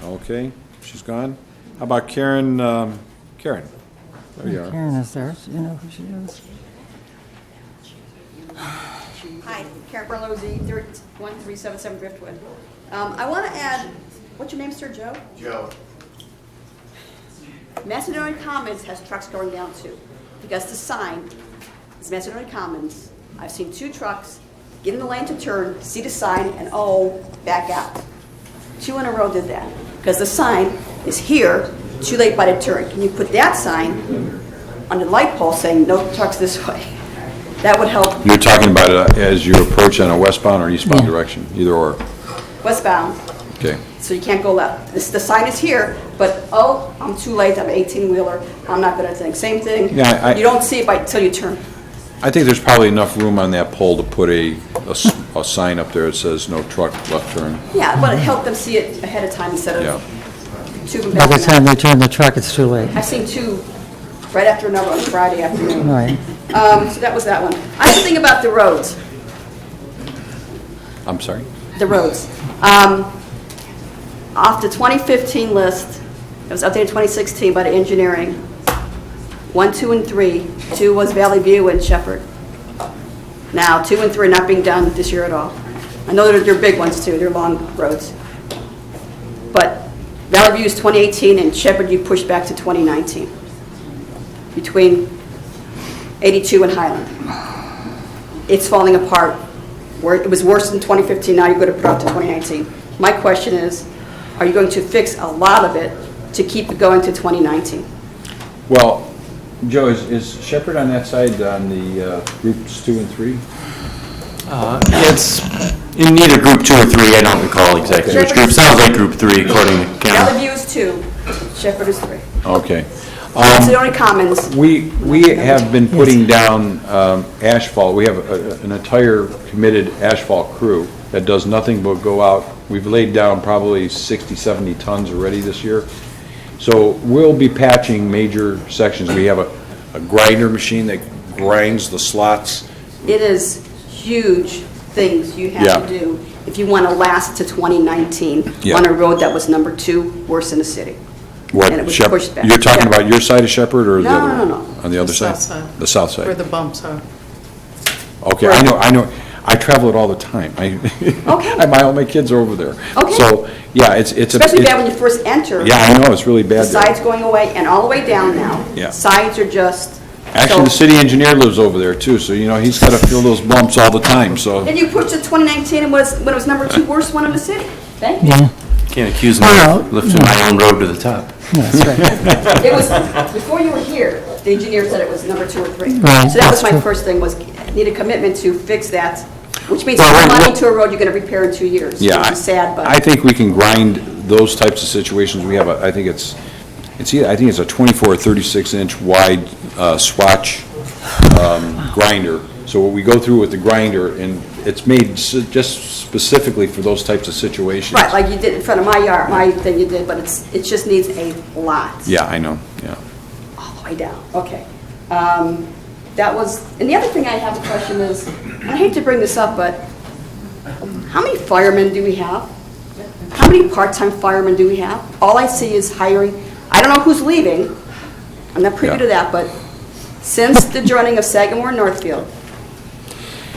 Okay, she's gone. How about Karen? Karen, there you are. Karen is there. Do you know who she is? Hi, Karen Berlozzi, 1377 Driftwood. I want to add, what's your name, sir, Joe? Joe. Macedonia Commons has trucks going down too, because the sign is Macedonia Commons. I've seen 2 trucks get in the lane to turn, see the sign, and back out. 2 in a row did that, because the sign is here, too late by the turn. Can you put that sign on the light pole saying no trucks this way? That would help. You're talking about it as you approach on a westbound or eastbound direction, either or. Westbound. Okay. So you can't go left. The sign is here, but, oh, I'm too late, I'm an 18-wheeler, I'm not gonna think. Same thing, Yeah, you don't see it until you turn. I think there's probably enough room on that pole to put a sign up there that says no truck left turn. Yeah, but it helped them see it ahead of time instead Yeah. of two of them By the back. time they turn the truck, it's too late. I've seen two right after another on Friday afternoon. Right. So that was that one. I have to think about the roads. I'm sorry? The roads. Off the 2015 list, it was updated 2016 by the engineering. 1, 2, and 3. 2 was Valley View and Shepherd. Now, 2 and 3 are not being done this year at all. I know they're big ones too, they're long roads. But Valley View is 2018 and Shepherd you pushed back to 2019. Between 82 and Highland. It's falling apart. Where it was worse in 2015, now you're going to put it up to 2019. My question is, are you going to fix a lot of it to keep it going to 2019? Well, Joe, is Shepherd on that side on the groups 2 and 3? It's in neither group 2 or 3, I don't recall exactly which group. Sounds like group 3 according to Ken. Valley View is 2, Shepherd is 3. Okay. Macedonia Commons. We have been putting down asphalt. We have an entire committed asphalt crew that does nothing but go out. We've laid down probably 60, 70 tons already this year. So we'll be patching major sections. We have a grinder machine that grinds the slots. It is huge things you have to do if you want to last to 2019 on a road that was number 2 worst in the city. What, And it was Shepherd? pushed back. You're talking about your side of Shepherd or the No, other no, one? no, no. On the other side? south side. The south side. Where the bumps are. Okay, I know. I travel it all the time. All my kids are over there. Okay. So, yeah, it's Especially bad when you first enter. Yeah, I know, it's really The bad there. sides going away and all the way down now. Yeah. Sides are just. Actually, the city engineer lives over there too, so, he's got to feel those bumps all the time, so. And you pushed it 2019 and when it was number 2 worst one in the city. Thank you. Yeah. Can't accuse me of lifting my own road to the top. That's right. It was, before you were here, the engineer said it was number 2 or 3. Right, So that was that's my true. first thing, was need a commitment to fix that, which means money to a road you're going to repair in 2 years. Yeah, Which is sad, but. I think we can grind those types of situations. We have I think it's a 24 or 36 inch wide swatch grinder. So what we go through with the grinder, and it's made just specifically for those types of situations. Right, like you did in front of my yard, my thing you did, but it just needs a lot. Yeah, I know, yeah. All the way down, okay. That was, and the other thing I have a question is, and I hate to bring this up, but how many firemen do we have? How many part-time firemen do we have? All I see is hiring, I don't know who's leaving, I'm not privy to that, but since the joining of Sagamore and Northfield,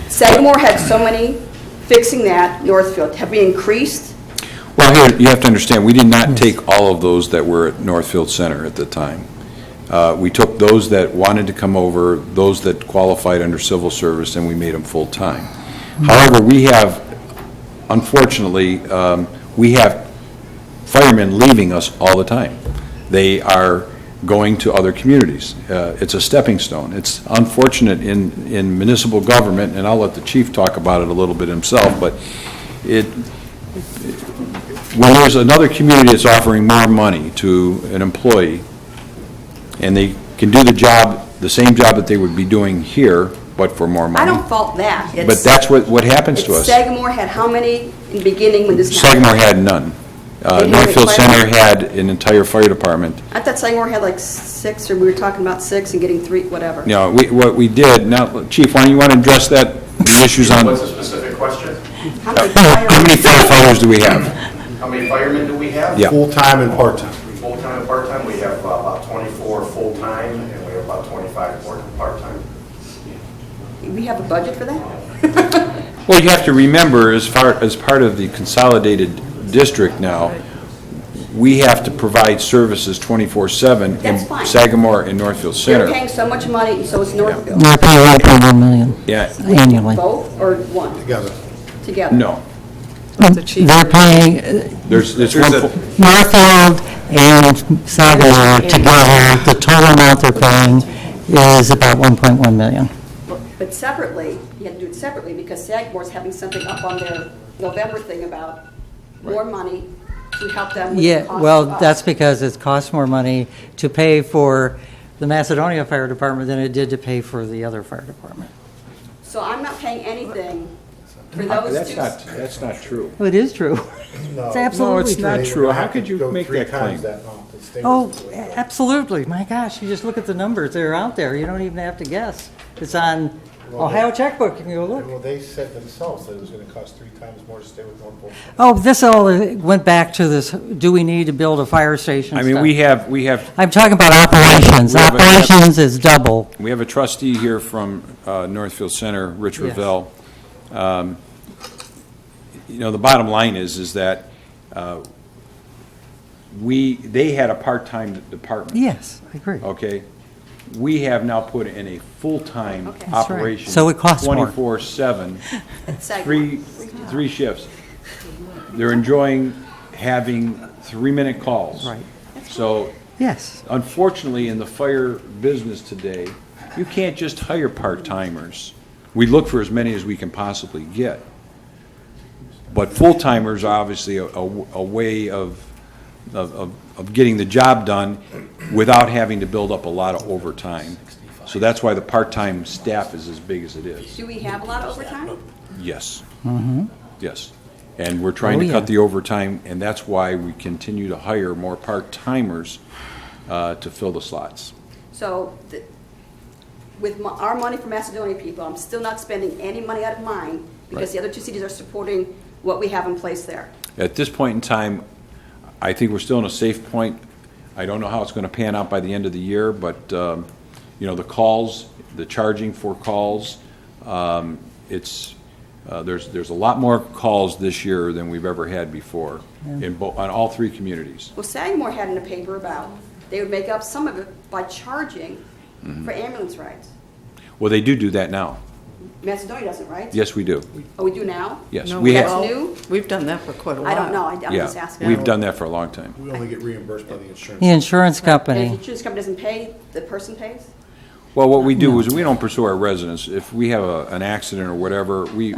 Sagamore had so many fixing that, Northfield, have we increased? Well, here, you have to understand, we did not take all of those that were at Northfield Center at the time. We took those that wanted to come over, those that qualified under civil service, and we made them full-time. However, we have, unfortunately, we have firemen leaving us all the time. They are going to other communities. It's a stepping stone. It's unfortunate in municipal government, and I'll let the chief talk about it a little bit himself, but when there's another community that's offering more money to an employee, and they can do the same job that they would be doing here, but for more money. I don't fault that. But that's what happens to us. Sagamore had how many in the beginning when this happened? Sagamore had none. They didn't Northfield require- Center had an entire fire department. I thought Sagamore had like 6, or we were talking about 6 and getting 3, whatever. No, what we did, now, Chief, why don't you want to address that, the issues on, What's the specific question? How many how many firefighters do we have? How many firemen do we have? Yeah. Full-time and part-time. Full-time and part-time, we have about 24 full-time, and we have about 25 part-time. We have a budget for that? Well, you have to remember, as part of the consolidated district now, we have to provide services 24/7 That's in fine. Sagamore and Northfield They're Center. paying so much money, and so is Northfield. We're paying 1.1 million Yeah, annually. Both, or one? Together. Together? no. They're paying It's one, Northfield and Sagamore together, the total amount they're paying is about 1.1 million. But separately, you had to do it separately, because Sagamore's having something up on their November thing about more money to help them with the Yeah, cost well, of us. that's because it costs more money to pay for the Macedonia Fire Department than it did to pay for the other fire department. So I'm not paying anything for those two. That's not true. Well, it is true. It's absolutely No, it's true. not true. How could you make that claim? Oh, absolutely. My gosh, you just look at the numbers. They're out there. You don't even have to guess. It's on Ohio Checkbook. You can go look. Well, they said themselves that it was going to cost 3 times more to stay with Norfolk. Oh, this all went back to this, do we need to build a fire station I mean, stuff. we have. I'm talking about operations. We have Operations is double. We have a trustee here from Northfield Center, Rich Yes. Ravel. You know, the bottom line is that they had a part-time department. Yes, I agree. Okay? We have now put in a full-time Okay. That's right. operation. So it costs more. 24/7, Segment. three shifts. They're enjoying having 3-minute calls. Right. So Yes. unfortunately, in the fire business today, you can't just hire part-timers. We look for as many as we can possibly get. But full-timers are obviously a way of getting the job done without having to build up a lot of overtime. So that's why the part-time staff is as big as it is. Do we have a lot of overtime? Yes, Mm-hmm. yes. And we're trying to cut the overtime, and that's why we continue to hire more part-timers to fill the slots. So with our money for Macedonia people, I'm still not spending any money out of mine because Right. the other two cities are supporting what we have in place there. At this point in time, I think we're still in a safe point. I don't know how it's going to pan out by the end of the year, but, you know, the calls, the charging for calls, there's a lot more calls this year than we've ever had before on all 3 communities. Well, Sagamore had in the paper about they would make up some of it by charging for ambulance rides. Well, they do that now. Macedonia doesn't, right? Yes, we do. Oh, we do now? Yes, No, we That's have. new? We've done that for quite a while. I don't know. I'm just Yeah, asking. we've done that for a long time. We only get reimbursed by the insurance. The insurance And if the company. insurance company doesn't pay, the person pays? Well, what we do is we don't pursue our residents. If we have an accident or whatever, we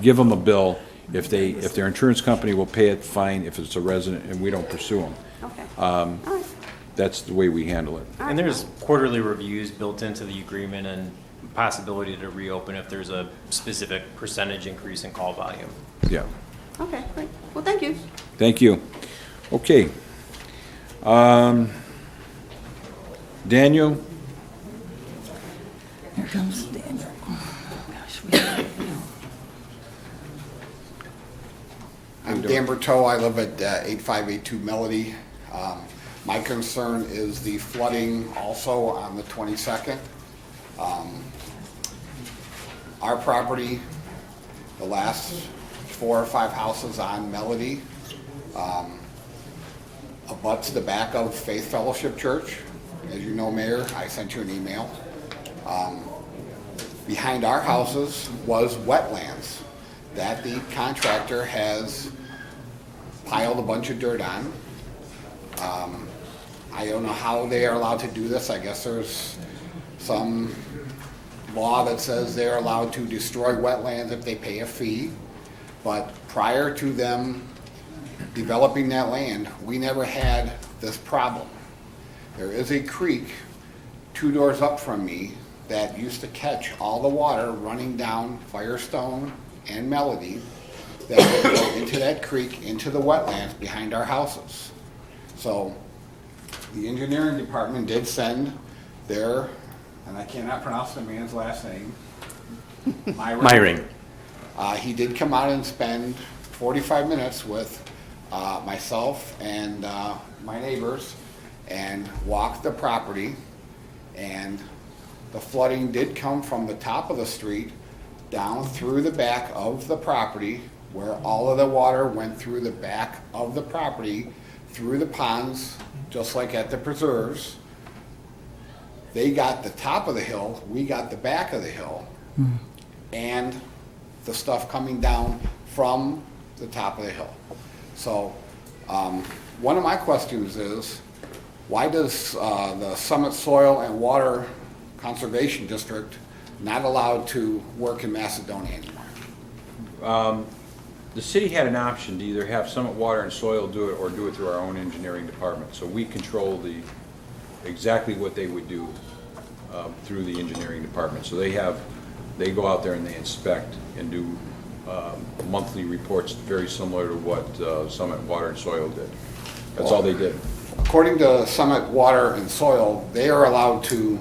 give them a bill. If their insurance company will pay it, fine. If it's a resident, and we don't pursue them. Okay. All right. That's the way we handle it. And there's quarterly reviews built into the agreement and possibility to reopen if there's a specific percentage increase in call volume. Yeah. Okay, great. Well, thank you. Thank you. Okay. Daniel? Here comes Daniel. I'm Dan Berteau. I live at 8582 Melody. My concern is the flooding also on the 22nd. Our property, the last 4 or 5 houses on Melody, abuts the back of Faith Fellowship Church. As you know, Mayor, I sent you an email. Behind our houses was wetlands that the contractor has piled a bunch of dirt on. I don't know how they are allowed to do this. I guess there's some law that says they're allowed to destroy wetlands if they pay a fee. But prior to them developing that land, we never had this problem. There is a creek 2 doors up from me that used to catch all the water running down Firestone and Melody that would go into that creek, into the wetlands behind our houses. So the engineering department did send their, and I cannot pronounce the man's last name, Myring. He did come out and spend 45 minutes with myself and my neighbors and walk the property, and the flooding did come from the top of the street down through the back of the property, where all of the water went through the back of the property, through the ponds, just like at the preserves. They got the top of the hill, we got the back of the hill, and the stuff coming down from the top of the hill. So one of my questions is, why does the Summit Soil and Water Conservation District not allowed to work in Macedonia anymore? the city had an option to either have Summit Water and Soil do it or do it through our own engineering department. So we control exactly what they would do through the engineering department. So they go out there and they inspect and do monthly reports very similar to what Summit Water and Soil did. That's all they did. According to Summit Water and Soil, they are allowed to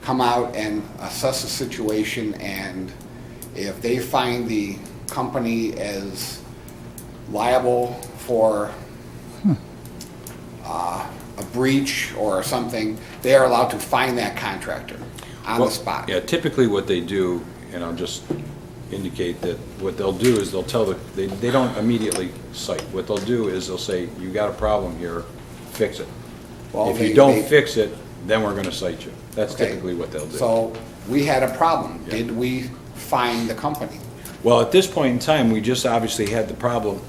come out and assess the situation, and if they find the company as liable for a breach or something, they are allowed to fine that contractor on the spot. Yeah, typically what they do, and I'll just indicate that what they'll do is they'll tell they don't immediately cite. What they'll do is they'll say, you got a problem here, fix it. Well, if you don't fix it, then we're going to cite you. That's Okay. typically what they'll do. So we had a problem. Yeah. Did we fine the company? Well, at this point in time, we just obviously had the problem,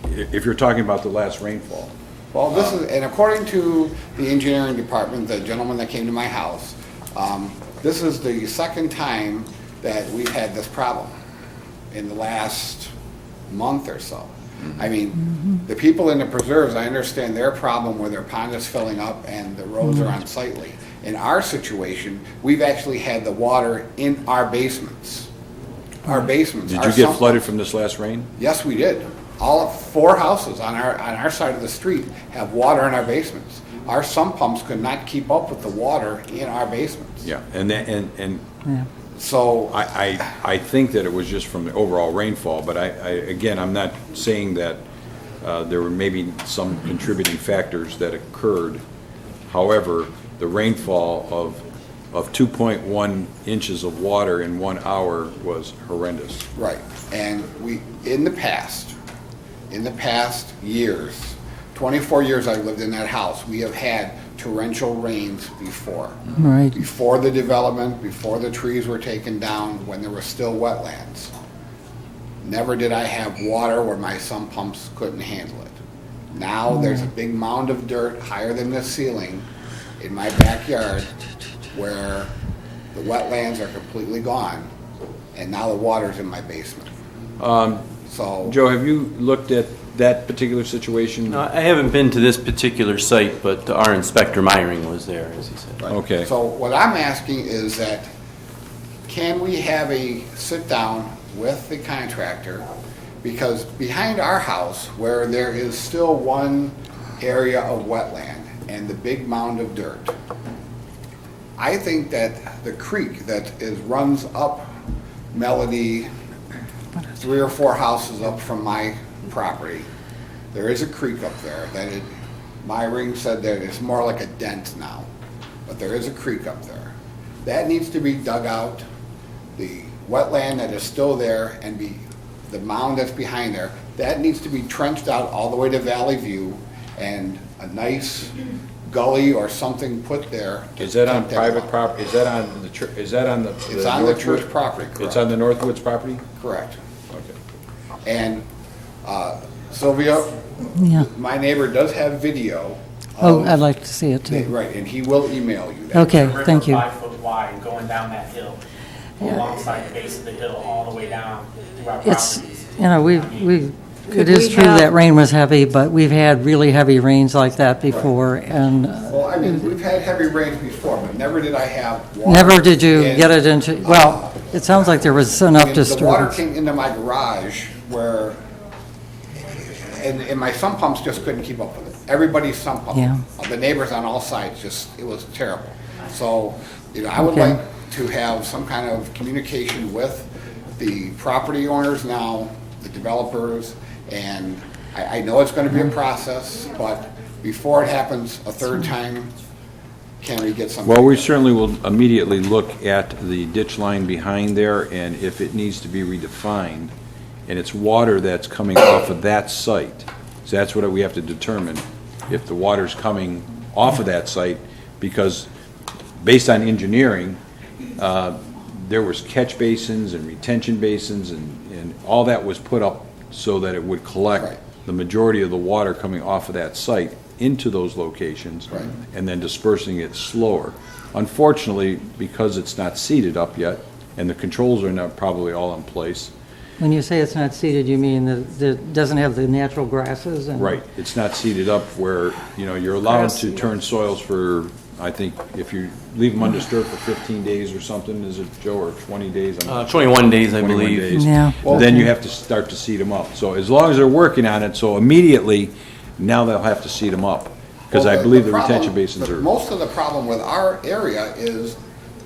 if you're talking about the last rainfall. Well, this is, and according to the engineering department, the gentleman that came to my house, this is the second time that we've had this problem in the last month or so. I mean, the people in the preserves, I understand their problem where their pond is filling up and the roads are unsightly. In our situation, we've actually had the water in our basements. Our basements. Did Our you get sump- flooded from this last rain? Yes, we did. All 4 houses on our side of the street have water in our basements. Our sump pumps could not keep up with the water in our basements. Yeah, and Yeah. So I think that it was just from the overall rainfall, but again, I'm not saying that there were maybe some contributing factors that occurred. However, the rainfall of 2.1 inches of water in 1 hour was horrendous. Right, and we, in the past years, 24 years I've lived in that house, we have had torrential rains before. Right. Before the development, before the trees were taken down, when there were still wetlands. Never did I have water where my sump pumps couldn't handle it. Now there's a big mound of dirt higher than the ceiling in my backyard where the wetlands are completely gone, and now the water's in my basement. So, Joe, have you looked at that particular situation? I haven't been to this particular site, but our inspector Myring was there, as he said. right. Okay. So what I'm asking is that, can we have a sit-down with the contractor? Because behind our house, where there is still one area of wetland and the big mound of dirt, I think that the creek that runs up Melody, 3 or 4 houses up from my property, there is a creek up there that Myring said that it's more like a dent now, but there is a creek up there. That needs to be dug out. The wetland that is still there and the mound that's behind there, that needs to be trenched out all the way to Valley View, and a nice gully or something put there. Is that on tempt private water. property? Is that on the church? Is that on the? It's on the church property, correct. It's on the Northwoods property? Correct. Okay. And Sylvia, Yeah. my neighbor does have video. Oh, of- I'd like to see it too. Right, and he will email you that. Okay, River thank you. 5 foot wide going down that hill, Yeah. alongside the base of the hill, all the way down through our It's, properties. you know, Could it is we true have- that rain was heavy, but we've had really heavy rains like that before, and Well, I mean, we've had heavy rains before, but never did I have water. never did you in- get it into, well, it sounds like there was enough And the water disturbance. came into my garage where, and my sump pumps just couldn't keep up with it. Everybody's sump pump. Yeah. The neighbors on all sides, it was terrible. So, I would Okay. like to have some kind of communication with the property owners now, the developers, and I know it's gonna be a process, but before it happens a third time, can we get something? Well, we certainly will immediately look at the ditch line behind there, and if it needs to be redefined, and it's water that's coming off of that site, so that's what we have to determine, if the water's coming off of that site, because based on engineering, there was catch basins and retention basins, and all that was put up so that it would collect Right. the majority of the water coming off of that site into those locations, Right. and then dispersing it slower. Unfortunately, because it's not seeded up yet, and the controls are not probably all in place, When you say it's not seeded, you mean that it doesn't have the natural grasses? And Right, it's not seeded up where, you're allowed to turn soils for, I think, if you leave them undisturbed for 15 days or something, is it, Joe, or 20 days? I'm not sure. 21 days, I 21 believe. days. Yeah. Then you have to start to seed them up. So as long as they're working on it, so immediately, now they'll have to seed them up. Because Well, I believe the problem- retention basins are. Most of the problem with our area is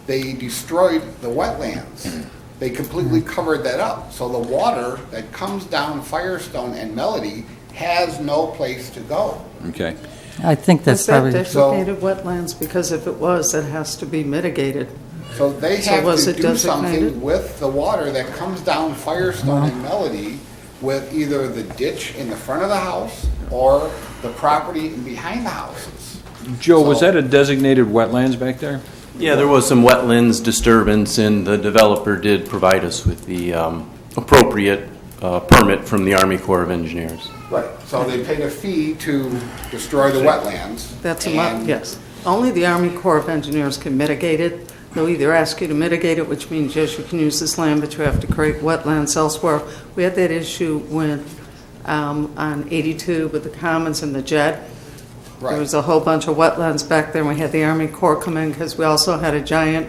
they destroyed the wetlands. They completely covered that up. So the water that comes down Firestone and Melody has no place to go. Okay. I think that's Is that probably, designated wetlands? Because if it was, it has to be mitigated. So they So have was to it do designated? something with the water that comes down Firestone and Melody with either the ditch in the front of the house or the property behind the houses. Joe, was So- that a designated wetlands back there? Yeah, there was some wetlands disturbance, and the developer did provide us with the appropriate permit from the Army Corps of Engineers. Right, so they paid a fee to destroy the wetlands. That's and- yes. Only the Army Corps of Engineers can mitigate it. They'll either ask you to mitigate it, which means, yes, you can use this land, but you have to create wetlands elsewhere. We had that issue with, on 82 with the Commons and the JED. There Right. was a whole bunch of wetlands back there, and we had the Army Corps come in because we also had a giant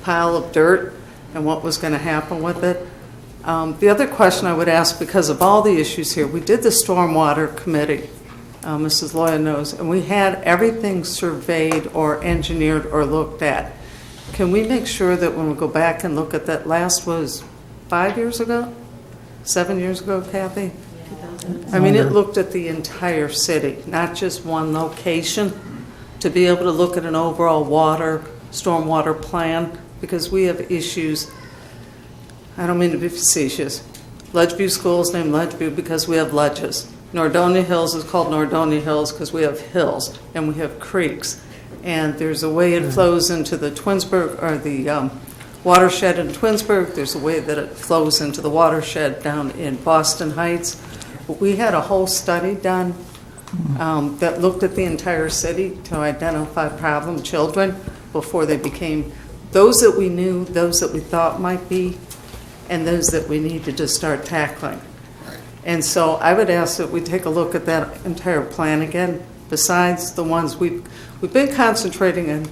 pile of dirt and what was going to happen with it. The other question I would ask, because of all the issues here, we did the Stormwater Committee, Mrs. Loya knows, and we had everything surveyed or engineered or looked at. Can we make sure that when we go back and look at that last was 5 years ago? 7 years ago, Kathy? I mean, it looked at the entire city, not just one location, to be able to look at an overall stormwater plan, because we have issues. I don't mean to be facetious. Ledgeview School is named Ledgeview because we have ledges. Nordonia Hills is called Nordonia Hills because we have hills and we have creeks. And there's a way it flows into the Twinsburg, or the watershed in Twinsburg. There's a way that it flows into the watershed down in Boston Heights. But we had a whole study done that looked at the entire city to identify problem children before they became those that we knew, those that we thought might be, and those that we needed to start tackling. And so I would ask that we take a look at that entire plan again, besides the ones we've been concentrating in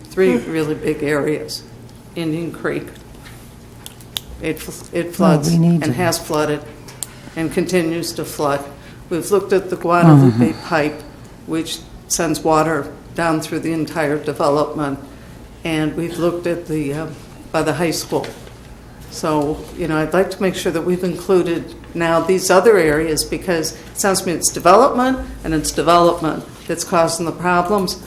three really big areas. Indian Creek. It floods and has flooded and continues to flood. We've looked at the Guadalupe pipe, which sends water down through the entire development. And we've looked at the by the high school. So, I'd like to make sure that we've included now these other areas, because it sounds to me it's development that's causing the problems.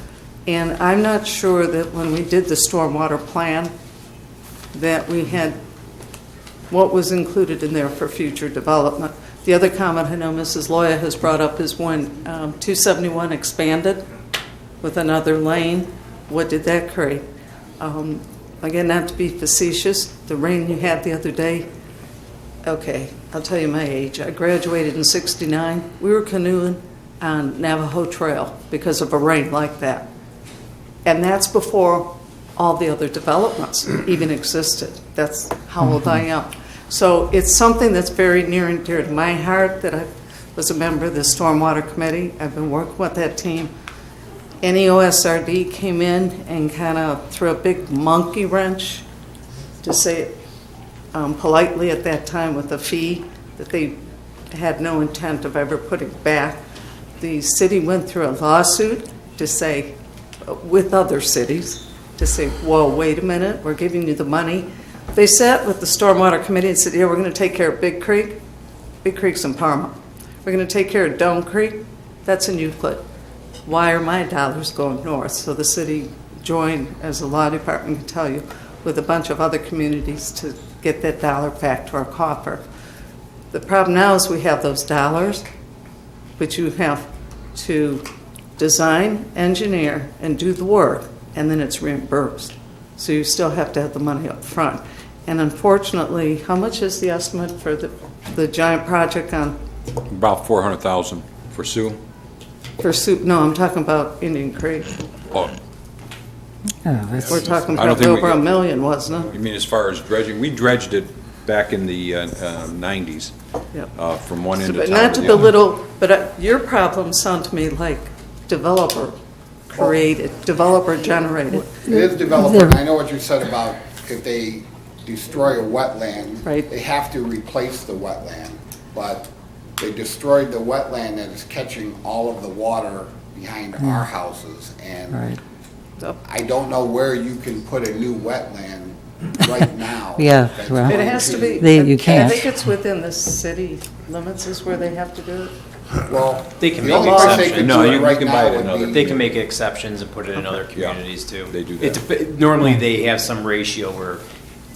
And I'm not sure that when we did the stormwater plan that we had what was included in there for future development. The other comment I know Mrs. Loya has brought up is when 271 expanded with another lane, what did that create? Again, not to be facetious, the rain you had the other day, okay, I'll tell you my age. I graduated in '69. We were canoeing on Navajo Trail because of a rain like that. And that's before all the other developments even existed. That's how old I am. So it's something that's very near and dear to my heart, that I was a member of the Stormwater Committee. I've been working with that team. NEOSRD came in and kind of threw a big monkey wrench, to say it politely at that time, with a fee that they had no intent of ever putting back. The city went through a lawsuit to say, with other cities, to say, whoa, wait a minute, we're giving you the money. They sat with the Stormwater Committee and said, yeah, we're going to take care of Big Creek. Big Creek's in Parma. We're going to take care of Dome Creek. That's in Euclid. Why are my dollars going north? So the city joined, as the law department can tell you, with a bunch of other communities to get that dollar back to our coffer. The problem now is we have those dollars, but you have to design, engineer, and do the work, and then it's reimbursed. So you still have to have the money up front. And unfortunately, how much is the estimate for the giant project on? About $400,000 for Sioux. For Sioux? No, I'm talking about Indian Creek. Oh. We're talking I don't probably think over $1 million, wasn't it? You mean as far as dredging? We dredged it back in the 90s, Yep. from one end But of town not to to the other. belittle, but your problems sound to me like developer created, developer generated. It is developer, and I know what you said about if they destroy a wetland, Right. they have to replace the wetland. But they destroyed the wetland that is catching all of the water behind our houses. And Right. I don't know where you can put a new wetland right now. Yeah, that's well, It going has to be, You I can't. think it's within the city limits is where they have to do it. Well, They can the make only place they exceptions. could No, do you it right can now buy it would in other. be- They can make exceptions and put it in other communities too. They do that. Normally, they have some ratio where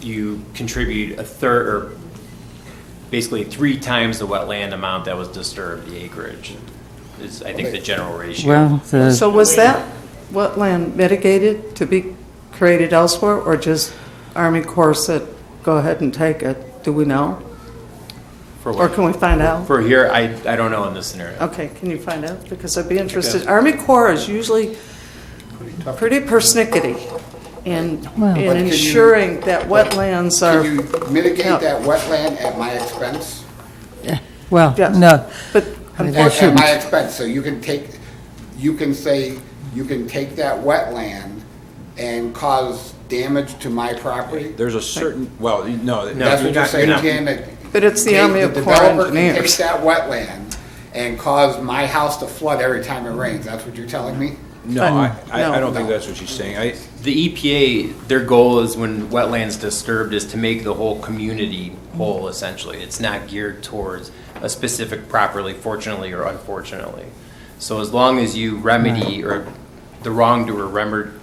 you contribute a third, or basically 3 times the wetland amount that was disturbed, the acreage. Is I think the general ratio. Well, the, So was that wetland mitigated to be created elsewhere, or just Army Corps said, go ahead and take it? Do we know? For Or can we find out? For here, I don't know in this scenario. Okay, can you find out? Because I'd be interested. Army Corps is usually pretty persnickety in Well- But can you- ensuring that wetlands are. Can you mitigate Yeah. that wetland at my expense? well, Yes. no. But At my expense, so you can take, you can say, you can take that wetland and cause damage to my property? There's a certain, well, no. That's what you're saying, Ken, that. But it's the Army of Corps developer can take Engineers. that wetland and cause my house to flood every time it rains, that's what you're telling me? No, I don't think that's what she's saying. The EPA, their goal is when wetlands disturbed is to make the whole community whole, essentially. It's not geared towards a specific property, fortunately or unfortunately. So as long as you remedy, or the wrongdoer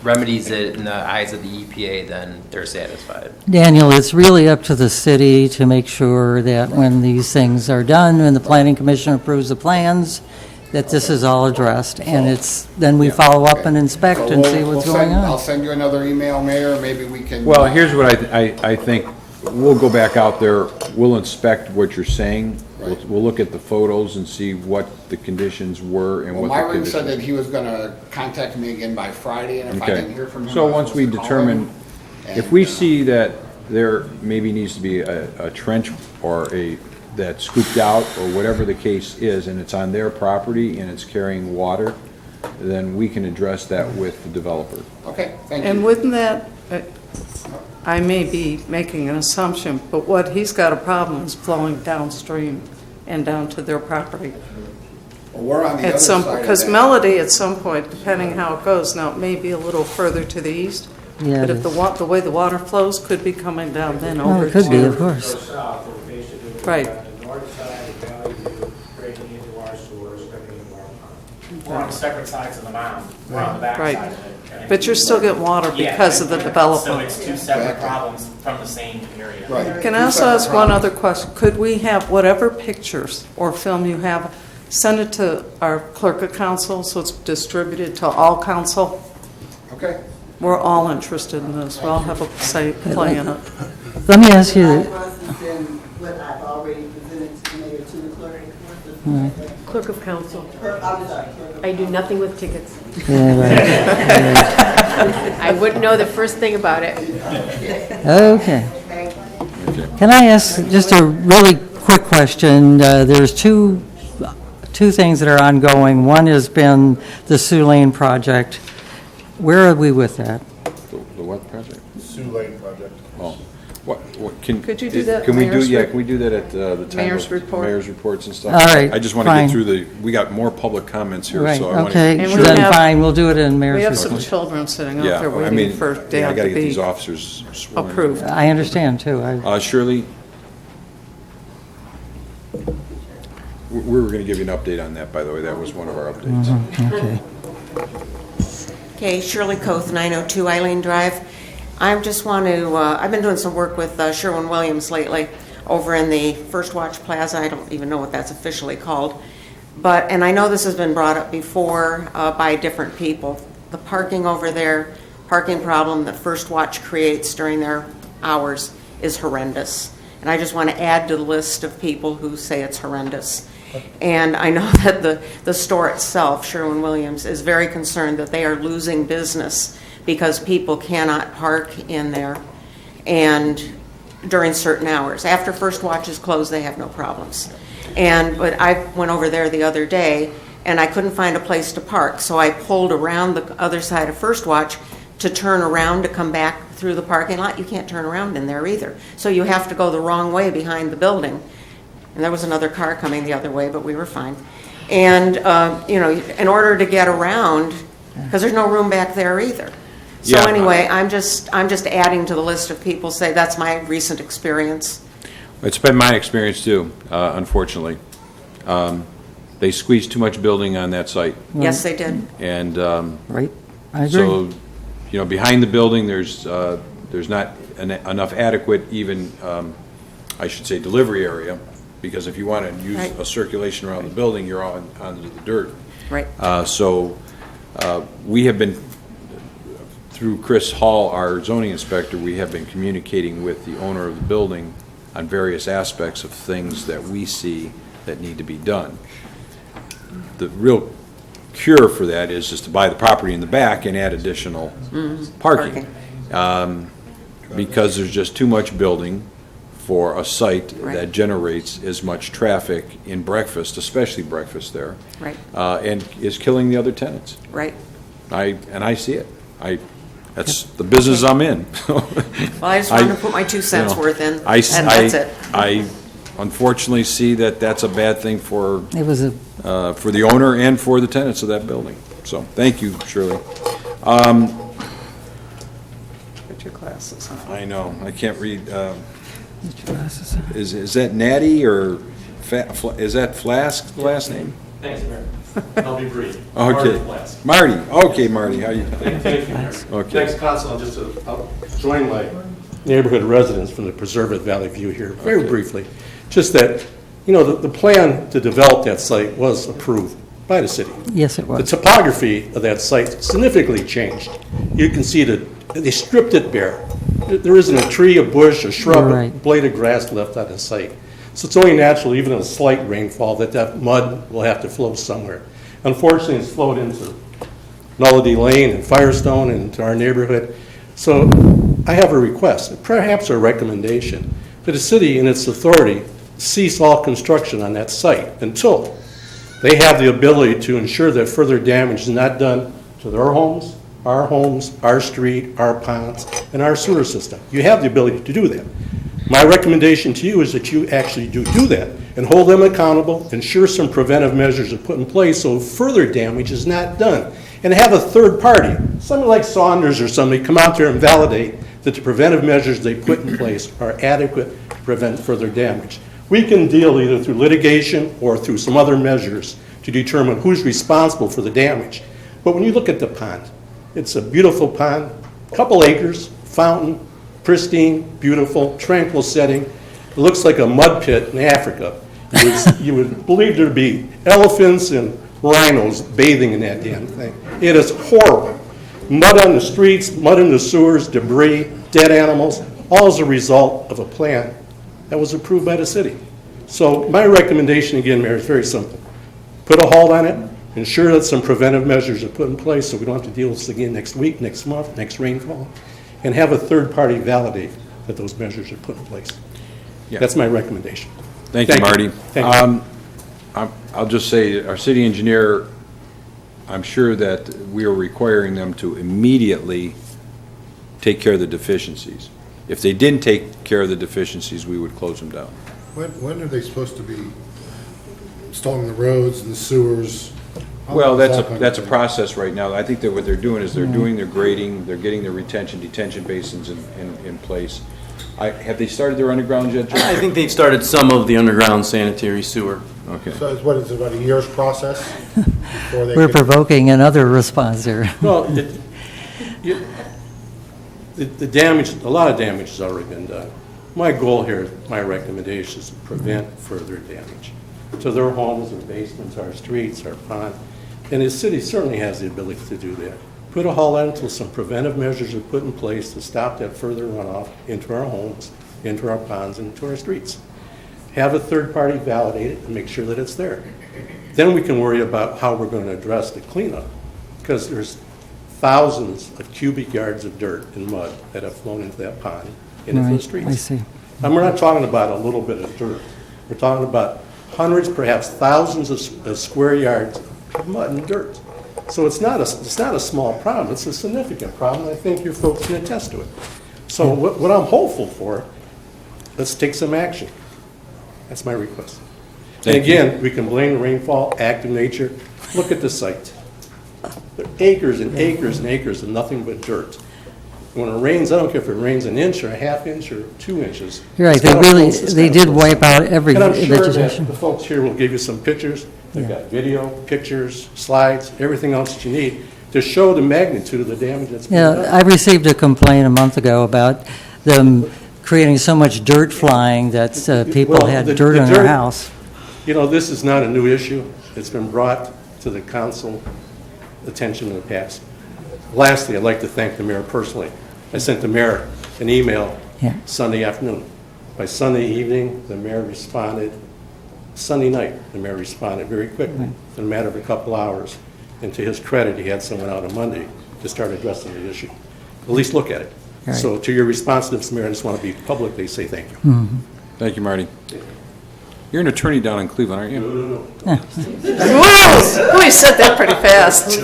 remedies it in the eyes of the EPA, then they're satisfied. Daniel, it's really up to the city to make sure that when these things are done, when the planning commission approves the plans, that this is all addressed, and then we follow up and inspect So and see we'll what's send- going I'll on. send you another email, Mayor, maybe we can. Well, here's what I think. We'll go back out there, we'll inspect what you're saying. We'll look at the photos and see what the conditions were and Well, what the Myron conditions. said that he was gonna contact me again by Friday, and if I Okay. didn't hear from him. So I was once we supposed to call determine, him, if and, we see that there maybe needs to be a trench or that's scooped out or whatever the case is, and it's on their property and it's carrying water, then we can address that with the developer. Okay, thank you. And wouldn't that, I may be making an assumption, but what he's got a problem is flowing downstream and down to their property. Well, we're on the other At some, side of because that. Melody, at some point, depending how it goes, now it may be a little further to the east, Yeah, but it if the is. the way the water flows could be coming down then Oh, over it could be, to- of course. Go south, we're basically Right. on the north side of Valley View, breaking into our sewers, coming into our pond. We're on separate sides of the mound. We're on the back Right. side of it. But you're still getting water Yeah, because of the So development. it's 2 separate problems from the same area. Right. Can I also ask one other question? Could we have whatever pictures or film you have, send it to our clerk of council so it's distributed to all council? Okay. We're all interested in this. We all have a say, play in it. Let me ask you, What I've already presented to the mayor, to the clerk. Clerk of Council. I'm sorry. I do nothing with tickets. yeah, right. I wouldn't know the first thing about it. Okay. Can I ask just a really quick question? There's two things that are ongoing. One has been the Sioux Lane project. Where are we with that? The what project? Sioux Lane project. Oh, what can? Could you do that Can we do, mayor's yeah, re- can we do that at the time mayor's of report? mayor's reports and stuff? All right, I just want to fine. get through we got more public comments here, Right, so I want to. okay, And we then have- fine, we'll do it in mayor's We have report. some children sitting out Yeah, there I waiting mean, for yeah, I dad got to to get these be officers sworn. approved. I understand, too. Shirley, we were going to give you an update on that, by the way. That was one of our updates. Okay. Okay, Shirley Koth, 902 Eileen Drive. I just want to, I've been doing some work with Sherwin-Williams lately over in the First Watch Plaza. I don't even know what that's officially called. And I know this has been brought up before by different people. The parking over there, parking problem that First Watch creates during their hours is horrendous. And I just want to add to the list of people who say it's horrendous. And I know that the store itself, Sherwin-Williams, is very concerned that they are losing business because people cannot park in there. And during certain hours. After first watch is closed, they have no problems. But I went over there the other day, and I couldn't find a place to park, so I pulled around the other side of first watch to turn around to come back through the parking lot. You can't turn around in there either. So you have to go the wrong way behind the building. And there was another car coming the other way, but we were fine. And, in order to get around, because there's no room back there either. So Yeah. anyway, I'm just adding to the list of people say that's my recent experience. It's been my experience too, unfortunately. They squeezed too much building on that site. Yes, they did. And Right, I agree. so, behind the building, there's not enough adequate, even I should say, delivery area, because if you want to use Right. a circulation around the building, you're on onto the dirt. Right. So we have been, through Chris Hall, our zoning inspector, we have been communicating with the owner of the building on various aspects of things that we see that need to be done. The real cure for that is just to buy the property in the back and add additional parking. Because there's just too much building for a site that generates as much traffic in breakfast, especially breakfast there. Right. And is killing the other tenants. Right. I see it. That's the business I'm in. Well, I just wanted to put my 2 cents worth in, and that's it. I unfortunately see that that's a bad thing for for the owner and for the tenants of that building. So, thank you, Shirley. Get your glasses on. I know, I can't read. Get your glasses on. Is that Natty or is that Flask's last name? Thanks, Mayor. I'll be brief. Okay. Marty. Okay, Marty. How you? Thank you, Mayor. Okay. Thanks, Council. I'll join my neighborhood residents from the Preserved Valley View here very briefly. Just that, the plan to develop that site was approved by the city. Yes, it was. The topography of that site significantly changed. You can see that they stripped it bare. There isn't a tree, a bush, a shrub, a blade of grass left on the site. So it's only natural, even in a slight rainfall, that mud will have to flow somewhere. Unfortunately, it's flowed into Nullity Lane and Firestone and into our neighborhood. So I have a request, perhaps a recommendation, that the city in its authority cease all construction on that site until they have the ability to ensure that further damage is not done to their homes, our street, our ponds, and our sewer system. You have the ability to do that. My recommendation to you is that you actually do that and hold them accountable, ensure some preventive measures are put in place so further damage is not done, and have a third party, somebody like Saunders or somebody, come out there and validate that the preventive measures they put in place are adequate to prevent further damage. We can deal either through litigation or through some other measures to determine who's responsible for the damage. But when you look at the pond, it's a beautiful pond, couple acres, fountain, pristine, beautiful, tranquil setting. It looks like a mud pit in Africa. You would believe there'd be elephants and rhinos bathing in that damn thing. It is horrible. Mud on the streets, mud in the sewers, debris, dead animals, all as a result of a plan that was approved by the city. So my recommendation, again, Mayor, is very simple. Put a halt on it, ensure that some preventive measures are put in place so we don't have to deal with this again next week, next month, next rainfall, and have a third party validate that those measures are put in place. Yeah. That's my recommendation. Thank you, Marty. Thank you. I'll just say, our city engineer, I'm sure that we are requiring them to immediately take care of the deficiencies. If they didn't take care of the deficiencies, we would close them down. When are they supposed to be installing the roads and the sewers? How Well, long is that that's a gonna process right now. I think that what they're doing is they're doing their grading, they're getting their detention basins in place. Have they started their underground yet, Joe? I think they've started some of the underground sanitary sewer. Okay. take? So it's what, is it about a year's process? Before they We're can- provoking another response here. Well, the damage, a lot of damage has already been done. My goal here, my recommendation is to prevent further damage to their homes, their basements, our streets, our pond. And the city certainly has the ability to do that. Put a halt on it until some preventive measures are put in place to stop that further runoff into our homes, into our ponds, and into our streets. Have a third party validate it and make sure that it's there. Then we can worry about how we're going to address the cleanup, because there's thousands of cubic yards of dirt and mud that have flown into that pond and into the Right, streets. I see. And we're not talking about a little bit of dirt. We're talking about hundreds, perhaps thousands of square yards of mud and dirt. So it's not a small problem. It's a significant problem. I think your folks can attest to it. So what I'm hopeful for, let's take some action. That's my request. And again, we can blame the rainfall, active nature. Look at the site. There are acres and acres and acres of nothing but dirt. When it rains, I don't care if it rains an inch or a half inch or 2 inches. You're right, they did wipe out every and I'm sure vegetation. that the folks here will give you some pictures. They've got video, pictures, slides, everything else that you need to show the magnitude of the damage that's been done. I received a complaint a month ago about them creating so much dirt flying that people had dirt in their house. You know, this is not a new issue. It's been brought to the council attention in the past. Lastly, I'd like to thank the mayor personally. I sent the mayor an email Sunday afternoon. By Sunday evening, the mayor responded. Sunday night, the mayor responded very quickly, in a matter of a couple hours. And to his credit, he had someone out on Monday to start addressing the issue. At least look at it. Right. So to your responsiveness, Mayor, I just want to be publicly say thank you. Mm-hmm. Thank you, Marty. You're an attorney down in Cleveland, aren't you? No. Whoa, you said that pretty fast.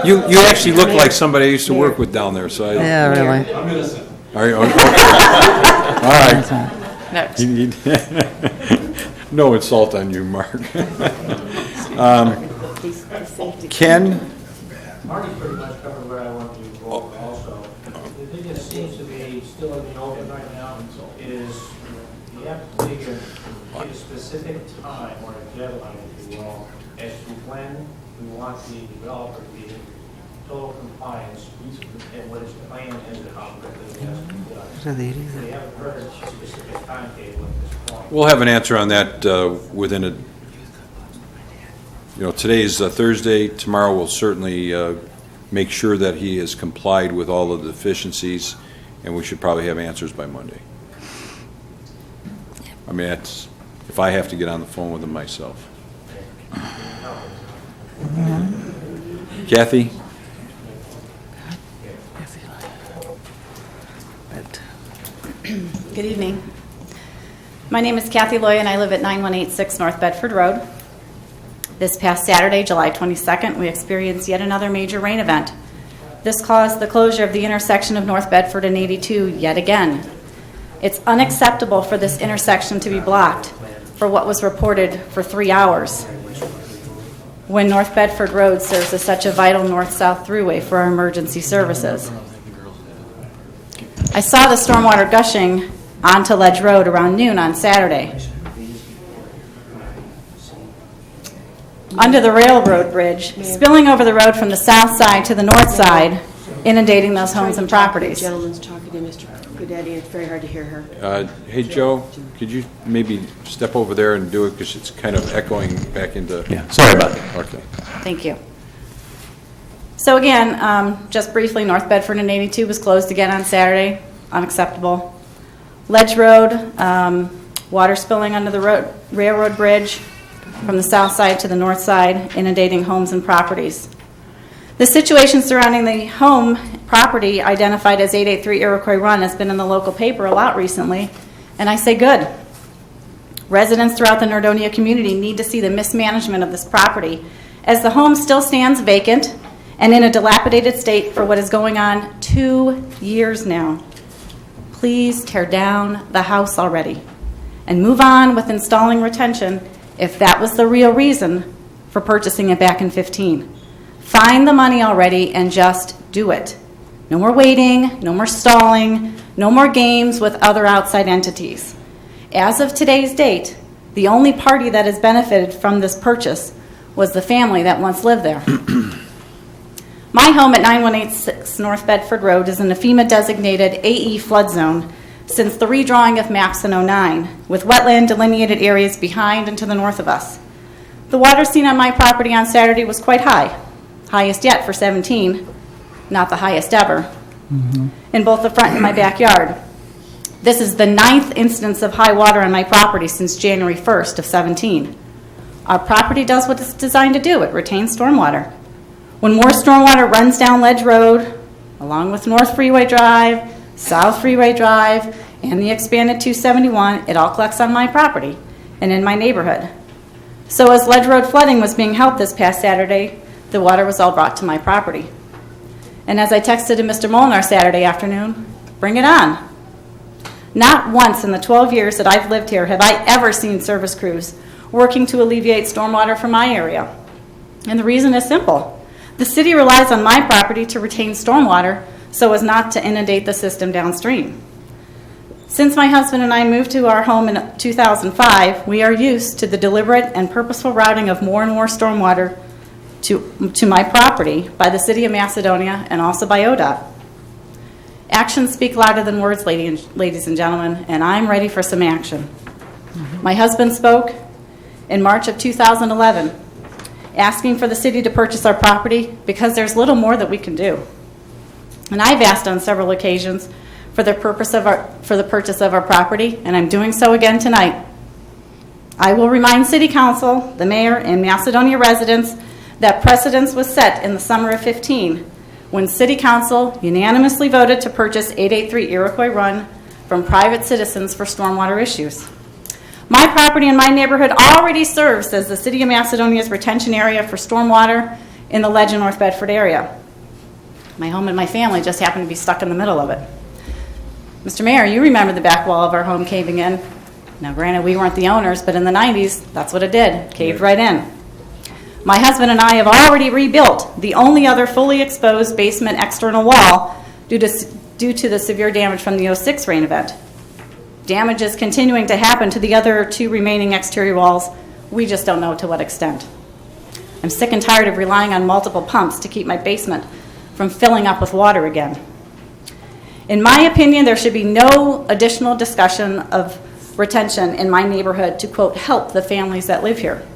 You actually look like somebody I used to work with down there, so I... Yeah, really. I'm innocent. Are you? All right. Next. No insult on you, Mark. Ken? Marty pretty much covered what I wanted to go over also. The thing that seems to be still in the open right now is you have to take a specific time or a deadline, if you will, as to when we want the developer to be in total compliance and what his plan is and how quickly it has to be done. We haven't heard a specific timetable at this point. We'll have an answer on that within a... today's Thursday. Tomorrow we'll certainly make sure that he has complied with all of the deficiencies, and we should probably have answers by Monday. I mean, that's if I have to get on the phone with him myself. Kathy? Good evening. My name is Kathy Loy, and I live at 9186 North Bedford Road. This past Saturday, July 22nd, we experienced yet another major rain event. This caused the closure of the intersection of North Bedford and 82 yet again. It's unacceptable for this intersection to be blocked for what was reported for 3 hours when North Bedford Road serves as such a vital north-south throughway for our emergency services. I saw the stormwater gushing onto Ledge Road around noon on Saturday. Under the railroad bridge, spilling over the road from the south side to the north side, inundating those homes and properties. The gentleman's talking to Mr. Goodetti. It's very hard to hear her. Hey, Joe, could you maybe step over there and do it because it's kind of echoing back into... Yeah, sorry about that. Okay. Thank you. So again, just briefly, North Bedford and 82 was closed again on Saturday. Unacceptable. Ledge Road, water spilling under the railroad bridge from the south side to the north side, inundating homes and properties. The situation surrounding the home property identified as 883 Iroquois Run has been in the local paper a lot recently, and I say good. Residents throughout the Nordonia community need to see the mismanagement of this property, as the home still stands vacant and in a dilapidated state for what is going on 2 years now. Please tear down the house already and move on with installing retention if that was the real reason for purchasing it back in 2015. Find the money already and just do it. No more waiting, no more stalling, no more games with other outside entities. As of today's date, the only party that has benefited from this purchase was the family that once lived there. My home at 9186 North Bedford Road is in a FEMA-designated AE flood zone since the redrawing of maps in 2009, with wetland delineated areas behind and to the north of us. The water seen on my property on Saturday was quite high, highest yet for 17, not the highest ever, in both the front and my backyard. This is the 9th instance of high water on my property since January 1st of 17. Our property does what it's designed to do. It retains stormwater. When more stormwater runs down Ledge Road, along with North Freeway Drive, South Freeway Drive, and the expanded 271, it all collects on my property and in my neighborhood. So as Ledge Road flooding was being helped this past Saturday, the water was all brought to my property. And as I texted to Mr. Molnar Saturday afternoon, bring it on. Not once in the 12 years that I've lived here have I ever seen service crews working to alleviate stormwater from my area. And the reason is simple. The city relies on my property to retain stormwater so as not to inundate the system downstream. Since my husband and I moved to our home in 2005, we are used to the deliberate and purposeful routing of more and more stormwater to my property by the City of Macedonia and also by ODOT. Actions speak louder than words, ladies and gentlemen, and I'm ready for some action. My husband spoke in March of 2011, asking for the city to purchase our property because there's little more that we can do. And I've asked on several occasions for the purchase of our property, and I'm doing so again tonight. I will remind City Council, the mayor, and Macedonia residents that precedence was set in the summer of 15 when City Council unanimously voted to purchase 883 Iroquois Run from private citizens for stormwater issues. My property in my neighborhood already serves as the City of Macedonia's retention area for stormwater in the Ledge and North Bedford area. My home and my family just happen to be stuck in the middle of it. Mr. Mayor, you remember the back wall of our home caving in. Now, granted, we weren't the owners, but in the 90s, that's what it did, caved right in. My husband and I have already rebuilt the only other fully exposed basement external wall due to the severe damage from the 06 rain event. Damage is continuing to happen to the other two remaining exterior walls. We just don't know to what extent. I'm sick and tired of relying on multiple pumps to keep my basement from filling up with water again. In my opinion, there should be no additional discussion of retention in my neighborhood to, quote, help the families that live here.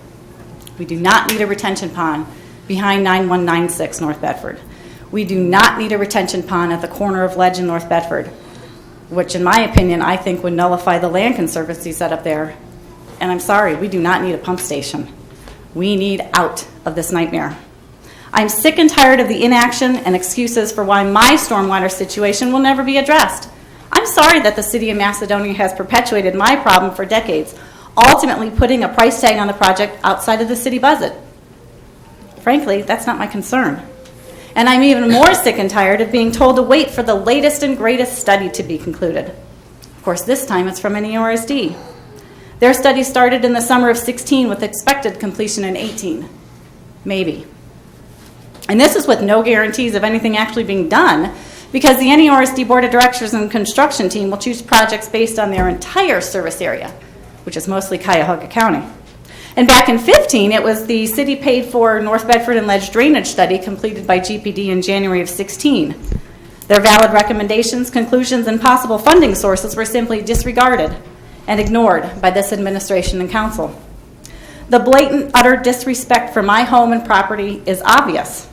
We do not need a retention pond behind 9196 North Bedford. We do not need a retention pond at the corner of Ledge and North Bedford, which in my opinion, I think would nullify the land conservancy set up there. And I'm sorry, we do not need a pump station. We need out of this nightmare. I'm sick and tired of the inaction and excuses for why my stormwater situation will never be addressed. I'm sorry that the City of Macedonia has perpetuated my problem for decades, ultimately putting a price tag on the project outside of the city budget. Frankly, that's not my concern. And I'm even more sick and tired of being told to wait for the latest and greatest study to be concluded. Of course, this time it's from NEORSD. Their study started in the summer of 16 with expected completion in 18. Maybe. And this is with no guarantees of anything actually being done, because the NEORSD Board of Directors and construction team will choose projects based on their entire service area, which is mostly Cuyahoga County. And back in 15, it was the city paid for North Bedford and Ledge drainage study completed by GPD in January of 16. Their valid recommendations, conclusions, and possible funding sources were simply disregarded and ignored by this administration and council. The blatant, utter disrespect for my home and property is obvious.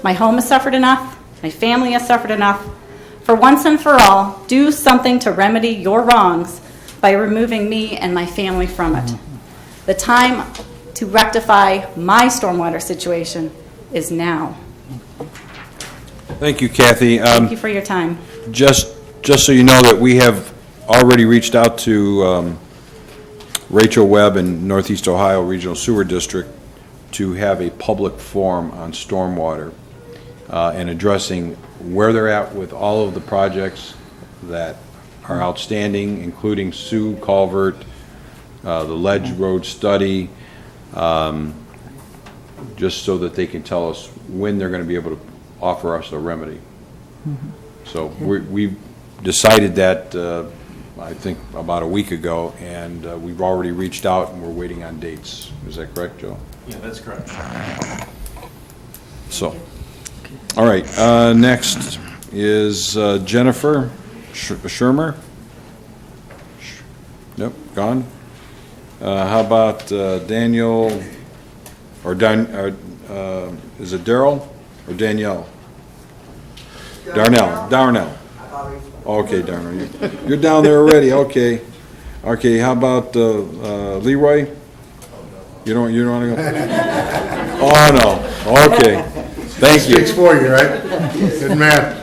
My home has suffered enough. My family has suffered enough. For once and for all, do something to remedy your wrongs by removing me and my family from it. The time to rectify my stormwater situation is now. Thank you, Kathy. Thank you for your time. Just so you know that we have already reached out to Rachel Webb in Northeast Ohio Regional Sewer District to have a public forum on stormwater and addressing where they're at with all of the projects that are outstanding, including Sioux Culvert, the Ledge Road study, just so that they can tell us when they're going to be able to offer us a remedy. So we've decided that, I think, about a week ago, and we've already reached out and we're waiting on dates. Is that correct, Joe? Yeah, that's correct. So, all right, next is Jennifer Shermer. Nope, gone. How about Daniel, or is it Daryl or Danielle? Darnell. Okay, Darnell, you're down there already. Okay, how about Leroy? You don't want to go? Oh no. Okay. Thank you. Speaks for you, right? Good man.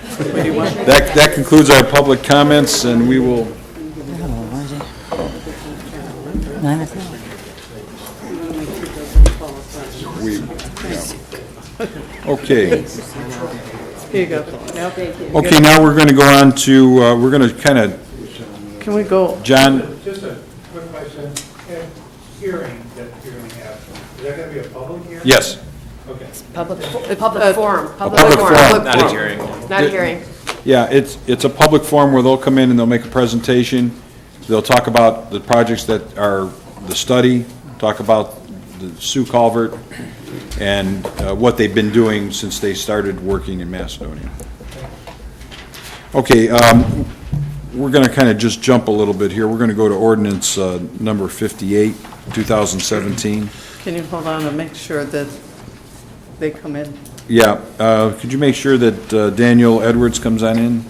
That concludes our public comments, and we will 9 o'clock. Okay. Here you go. No, thank you. Okay, now we're going to go on to, we're going to kind of, Can we go? John, Just a quick question, hearing that you're going to have, is that going to be a public hearing? yes. Okay. Public forum. Public forum. Not a hearing. Not a hearing. Yeah, it's a public forum where they'll come in and they'll make a presentation. They'll talk about the projects that are the study, talk about the Sioux Culvert, and what they've been doing since they started working in Macedonia. Okay, we're going to kind of just jump a little bit here. We're going to go to ordinance number 58, 2017. Can you hold on and make sure that they come in? Yeah, could you make sure that Daniel Edwards comes on in?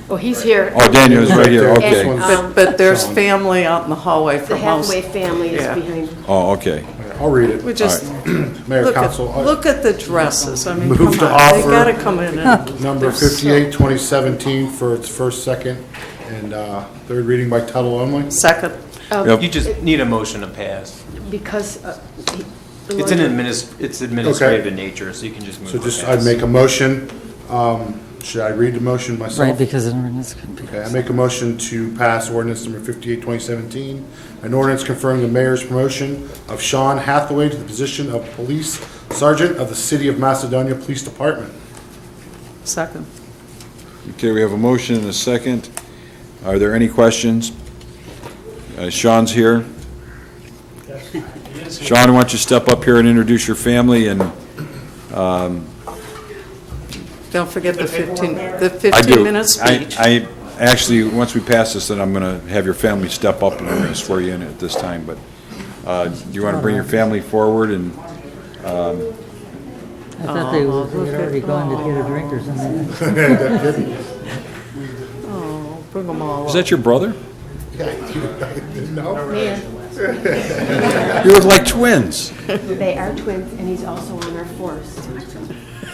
Oh, he's here. Oh, Daniel is right here, okay. But there's family out in the hallway The from most. Hathaway family is Yeah. behind. Oh, okay. I'll read it. We just, Mayor, look Council, at, look at the dresses. I mean, move come to on, they offer gotta come in and. number they're so- 58, 2017 for its first, second, and third reading by title only. Second. Yep. You just need a motion to pass. Because It's it's administrative in nature, so you can just move So to just, pass. I'd make a motion. Should I read the motion myself? Right, because an ordinance could be. Okay, I make a motion to pass ordinance number 58, 2017, an ordinance confirming the mayor's promotion of Sean Hathaway to the position of Police Sergeant of the City of Macedonia Police Department. Second. Okay, we have a motion and a second. Are there any questions? Sean's here. Sean, why don't you step up here and introduce your family and, Don't forget the 15 I 15-minute do. speech. I actually, once we pass this, then I'm going to have your family step up and we're going to swear you in at this time, but do you want to bring your family forward and, I thought they had already gone to get a drink or something. Oh, bring them all is up. that your brother? No? You look like twins. they are twins, and he's also on our force.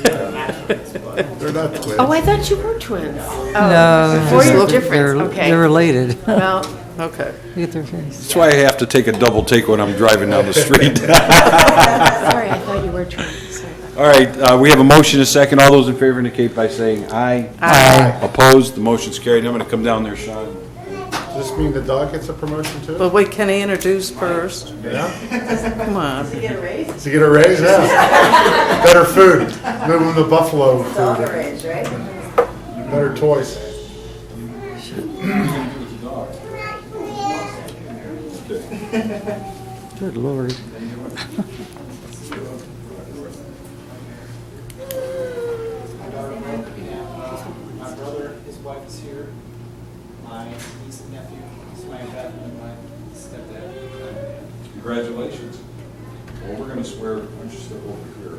They're not twins. Oh, I thought you were twins. Oh, No, for your they're- difference. Okay. They're related. Well, Okay. Look at their face. That's why I have to take a double take when I'm driving down the street. sorry, I thought you were twins. Sorry. All right, we have a motion and a second. All those in favor indicate by saying aye. Aye. Opposed? The motion's carried. I'm going to come down there, Sean. Does this mean the dog gets a promotion too? But wait, can I introduce first? Yeah? Come on. To get a raise? Yeah. Better food. Move them to Buffalo food. Better toys. Good Lord. My brother, his wife is here. My niece and nephew, this is my dad and my stepdad. Congratulations. Well, we're going to swear, why don't you step over here?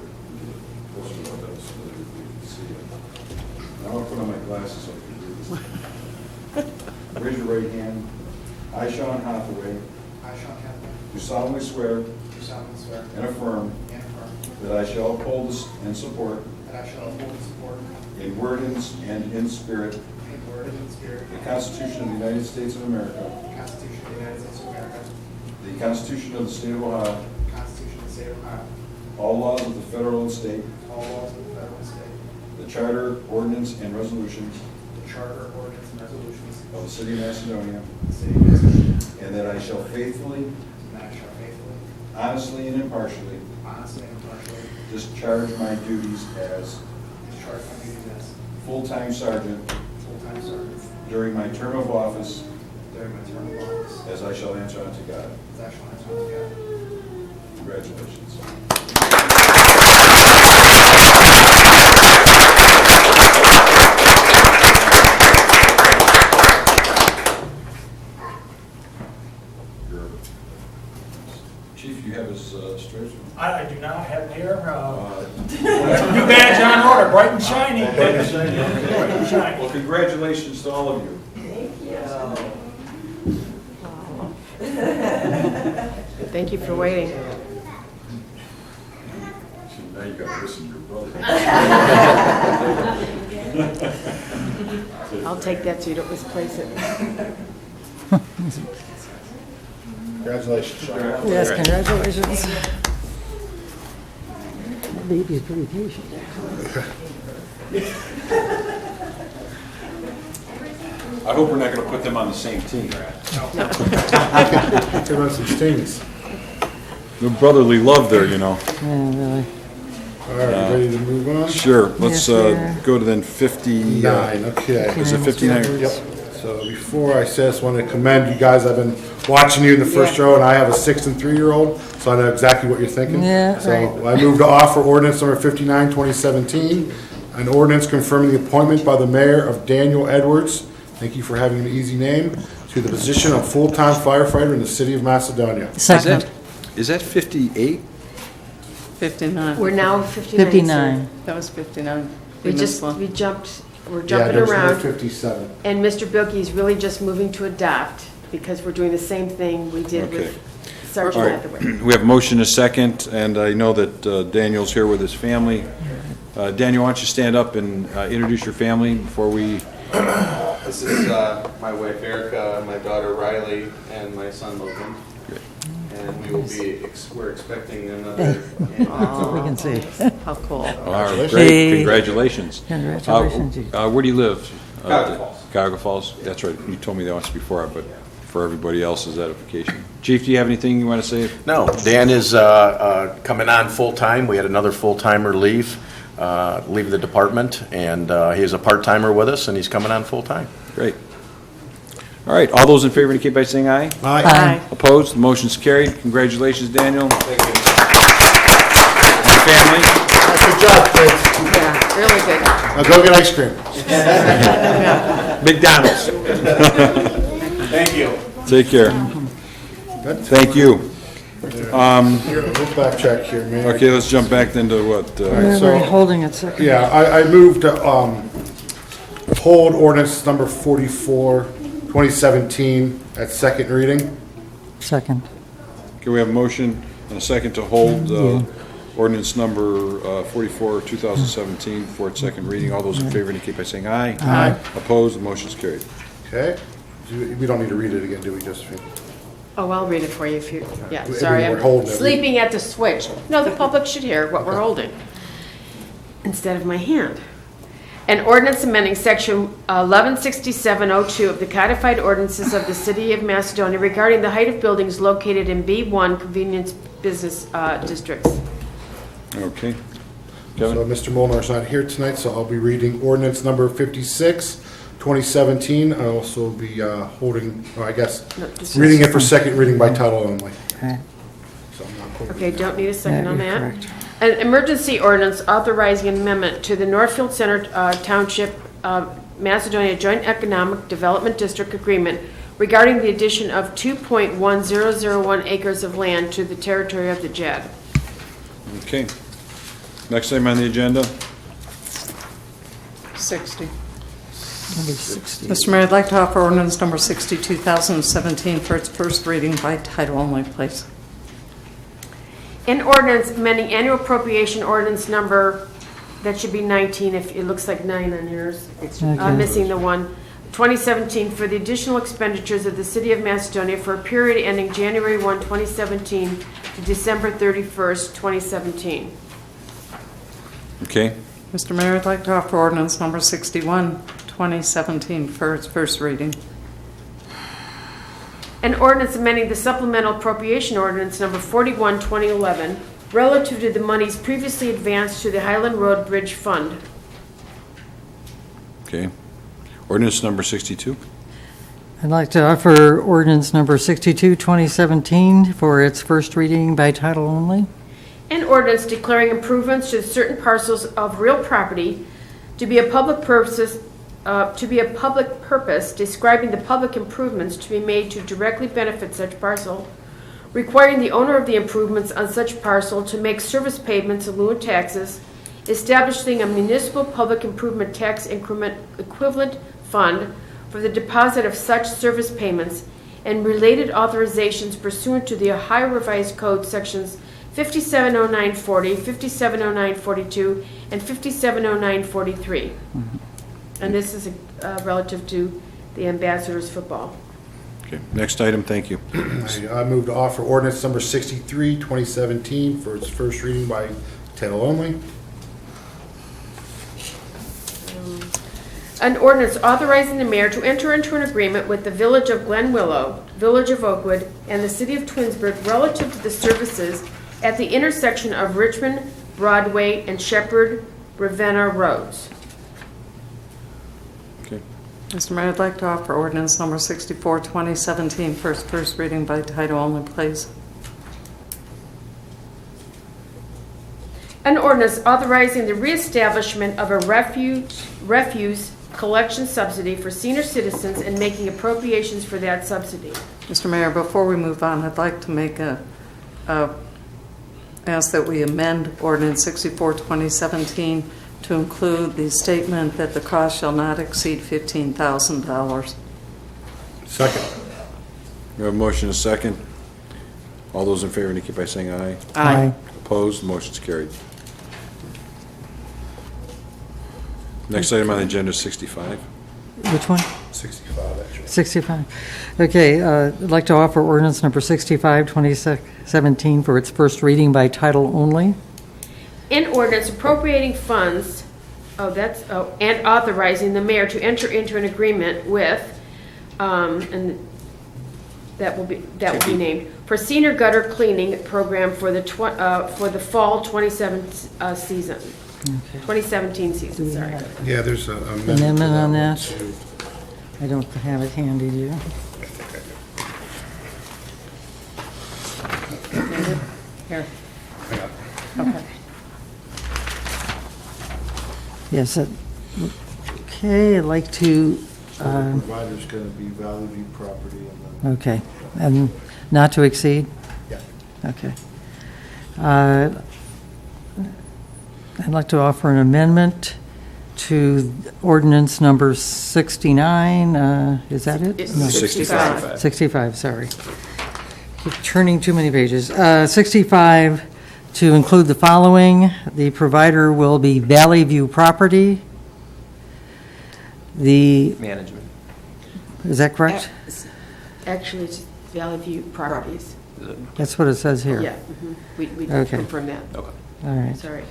Closer to our bells so that we can see it. Now I'll put on my glasses so I can read this. Raise your right hand. I, Sean Hathaway, I, Sean Hathaway, do solemnly swear do solemnly swear and affirm and affirm that I shall uphold and support that I shall uphold and support in word and in spirit in word and in spirit the Constitution of the United States of America, the Constitution of the United States of America, the Constitution of the State of Ohio, the Constitution of the State of Ohio, all laws of the federal and state, all laws of the federal and state, the charter, ordinance, and resolutions the charter, ordinance, and resolutions of the City of Macedonia, of the City of Macedonia, and that I shall faithfully, and that I shall faithfully, honestly, and impartially honestly, and impartially discharge my duties as discharge my duties as full-time sergeant full-time sergeant during my term of office, during my term of office, as I shall answer unto God. as I shall answer unto God. Congratulations. Chief, you have his stripes? I do not have it here. New badge on order, bright and shiny. Bright and shiny, okay. Bright and shiny. Well, congratulations to all of you. Thank you for waiting. Now you got to listen to your brother. I'll take that so you don't misplace it. Congratulations, Sean. Yes, congratulations. That baby's pretty patient. I hope we're not going to put them on the same team. They run some stings. The brotherly love there, you know. Yeah, really. All right, ready to move on? Sure. Let's Yes, we are. go to then 59. 9, okay. Is it 59? Yep. So before I say this, I want to commend you guys. I've been watching you in the first row, and I have a 6 and 3-year-old, so I know exactly what you're thinking. Yeah, So right. I move to offer ordinance number 59, 2017, an ordinance confirming the appointment by the mayor of Daniel Edwards, thank you for having an easy name, to the position of full-time firefighter in the city of Macedonia. Second. Is that 58? 59. We're now 59. 59. That was 59. We missed just, one. we jumped, we're Yeah, jumping there's no around. 57. And Mr. Bilkey's really just moving to adopt because we're doing the same thing we did Okay. with All Sergeant right. Hathaway. We have a motion and a second, and I know that Daniel's here with his family. Daniel, why don't you stand up and introduce your family before we... This is my wife Erica, my daughter Riley, and my son Logan. And we will be, we're expecting another. We can see. How cool. All right, great, Hey. Congratulations. Congratulations. Where do you live? Cuyahoga Falls. Cuyahoga Falls, that's right. You told me that once before, but for everybody else's edification. Chief, do you have anything you want to say? No, Dan is coming on full-time. We had another full-timer leave the department, and he is a part-timer with us, and he's coming on full-time. Great. All right, all those in favor indicate by saying aye. Aye. Aye. Opposed? The motion's carried. Congratulations, Daniel. Thank you. And family. Good job, kids. Yeah, really good. Now go get ice cream. McDonald's. Thank you. Take care. Thank you. Here, we'll backtrack here, man. Okay, let's jump back then to what? We're holding it second. Yeah, I moved to hold ordinance number 44, 2017 at second reading. Second. Okay, we have a motion and a second to hold Yeah. ordinance number 44, 2017 for its second reading. All those in favor indicate by saying aye. Aye. Opposed? The motion's carried. Okay. We don't need to read it again, do we, Josephine? Oh, I'll read it for you if you, yeah, We- sorry, we're I'm holding it. sleeping at the switch. No, the public should hear what we're holding instead of my hand. An ordinance amending section 116702 of the codified ordinances of the city of Macedonia regarding the height of buildings located in B1 convenience business districts. Okay. So Mr. Molnar's not here tonight, so I'll be reading ordinance number 56, 2017. I'll also be holding, reading it for second reading by title only. Okay. So I'm not putting Okay, it don't need a second Yeah, on you're that. correct. An emergency ordinance authorizing an amendment to the Northfield Center Township Macedonia Joint Economic Development District Agreement regarding the addition of 2.1001 acres of land to the territory of the JED. Okay. Next item on the agenda. 60. Number 60. Mr. Mayor, I'd like to offer ordinance number 60, 2017 for its first reading by title only, please. An ordinance amending annual appropriation ordinance number, that should be 19, if it looks like 9 on yours. It's Okay. missing the one. 2017 for the additional expenditures of the city of Macedonia for a period ending January 1, 2017 to December 31st, 2017. Okay. Mr. Mayor, I'd like to offer ordinance number 61, 2017 for its first reading. An ordinance amending the supplemental appropriation ordinance number 41, 2011, relative to the monies previously advanced to the Highland Road Bridge Fund. Okay. Ordinance number 62. I'd like to offer ordinance number 62, 2017 for its first reading by title only. An ordinance declaring improvements to certain parcels of real property to be a public purpose, describing the public improvements to be made to directly benefit such parcel, requiring the owner of the improvements on such parcel to make service payments in lieu of taxes, establishing a municipal public improvement tax increment equivalent fund for the deposit of such service payments, and related authorizations pursuant to the Ohio Revised Code sections 570940, 570942, and 570943. And this is relative to the ambassador's football. Okay, next item, thank you. I move to offer ordinance number 63, 2017 for its first reading by title only. An ordinance authorizing the mayor to enter into an agreement with the Village of Glen Willow, Village of Oakwood, and the City of Twinsburg relative to the services at the intersection of Richmond, Broadway, and Shepherd, Ravenna Roads. Okay. Mr. Mayor, I'd like to offer ordinance number 64, 2017 for its first reading by title only, please. An ordinance authorizing the reestablishment of a refuse collection subsidy for senior citizens and making appropriations for that subsidy. Mr. Mayor, before we move on, I'd like to make ask that we amend ordinance 64, 2017 to include the statement that the cost shall not exceed $15,000. Second. We have a motion and a second. All those in favor indicate by saying aye. Aye. Opposed, motion's carried. Next item on the agenda is 65. Which one? 65, actually. 65. Okay, I'd like to offer ordinance number 65, 2017 for its first reading by title only. In ordinance appropriating funds, and authorizing the mayor to enter into an agreement with, and that will be named, for senior gutter cleaning program for the fall 2017 season, sorry. Yeah, there's an Amendment on that. I don't have it handy, do you? Here. Okay. Yes. Okay, I'd like to. Provider's going to be Valley View property. And then Okay, and not to exceed? Yeah. Okay. I'd like to offer an amendment to ordinance number 69. Is that it? It's No. 65. 65, sorry. Keep turning too many pages. 65 to include the following. The provider will be Valley View Property. The, Management. is that correct? Actually, it's Valley View Properties. That's what it says here. Yeah, we Okay. confirm that. Okay. All right. Sorry.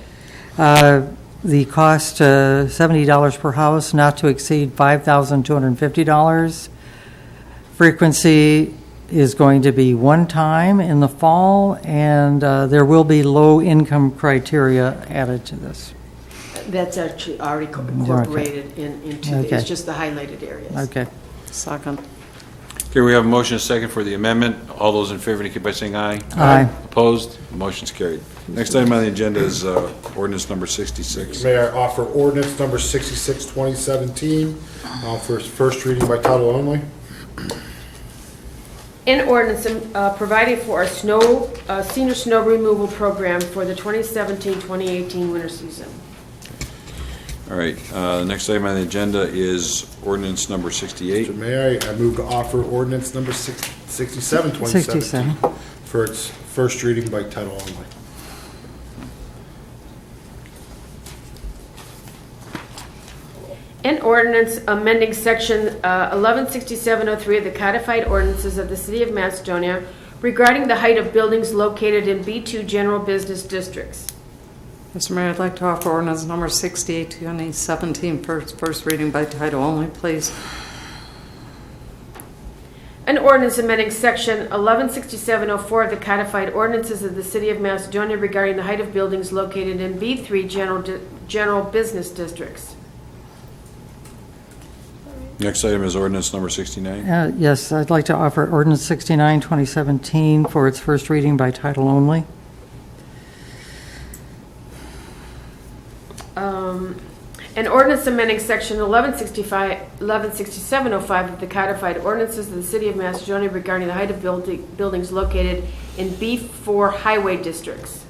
The cost, $70 per house, not to exceed $5,250. Frequency is going to be one time in the fall, and there will be low-income criteria added to this. That's actually already incorporated into, Okay. it's just the highlighted areas. Okay. Second. Okay, we have a motion and a second for the amendment. All those in favor indicate by saying aye. Aye. Opposed, motion's carried. Next item on the agenda is ordinance number 66. May I offer ordinance number 66, 2017 for its first reading by title only? In ordinance providing for a senior snow removal program for the 2017-2018 winter season. All right, next item on the agenda is ordinance number 68. Mr. Mayor, I move to offer ordinance number 67, 2017 67. for its first reading by title only. An ordinance amending section 116703 of the codified ordinances of the City of Macedonia regarding the height of buildings located in B2 general business districts. Mr. Mayor, I'd like to offer ordinance number 68, 2017 for its first reading by title only, please. An ordinance amending section 116704 of the codified ordinances of the City of Macedonia regarding the height of buildings located in B3 general business districts. Next item is ordinance number 69. Yes, I'd like to offer ordinance 69, 2017 for its first reading by title only. An ordinance amending section 116705 of the codified ordinances of the City of Macedonia regarding the height of buildings located in B4 highway districts.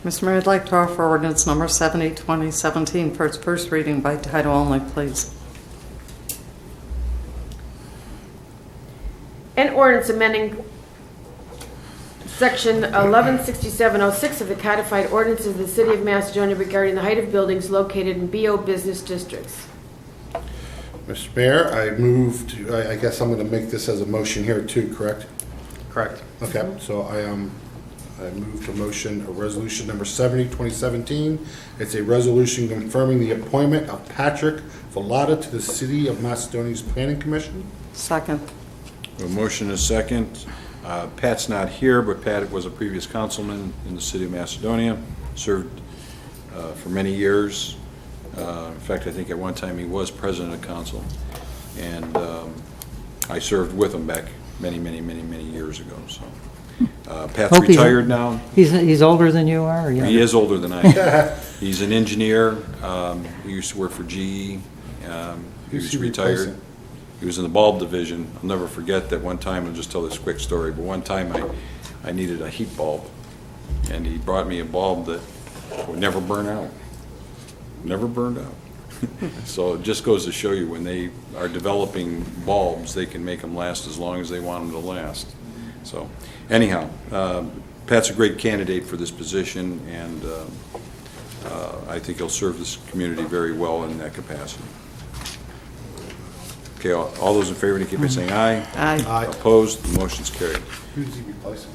Mr. Mayor, I'd like to offer ordinance number 70, 2017 for its first reading by title only, please. An ordinance amending section 116706 of the codified ordinances of the City of Macedonia regarding the height of buildings located in BO business districts. Mr. Mayor, I move to, I guess I'm going to make this as a motion here too, correct? Correct. Okay, so I move to motion a resolution number 70, 2017. It's a resolution confirming the appointment of Patrick Vallata to the City of Macedonia's Planning Commission. Second. A motion is second. Pat's not here, but Pat was a previous councilman in the City of Macedonia, served for many years. In fact, I think at one time he was president of council, and I served with him back many years ago. So Pat's Hope retired now. He's older than you are? Or He is older than I am. He's an engineer. He used to work for GE. He was retired. He was in the bulb division. I'll never forget that one time, I'll just tell this quick story, but one time I needed a heat bulb, and he brought me a bulb that would never burn out. Never burned out. So it just goes to show you, when they are developing bulbs, they can make them last as long as they want them to last. So anyhow, Pat's a great candidate for this position, and I think he'll serve this community very well in that capacity. Okay, all those in favor indicate by saying aye. Aye. Opposed, the motion's carried. Who's he replacing?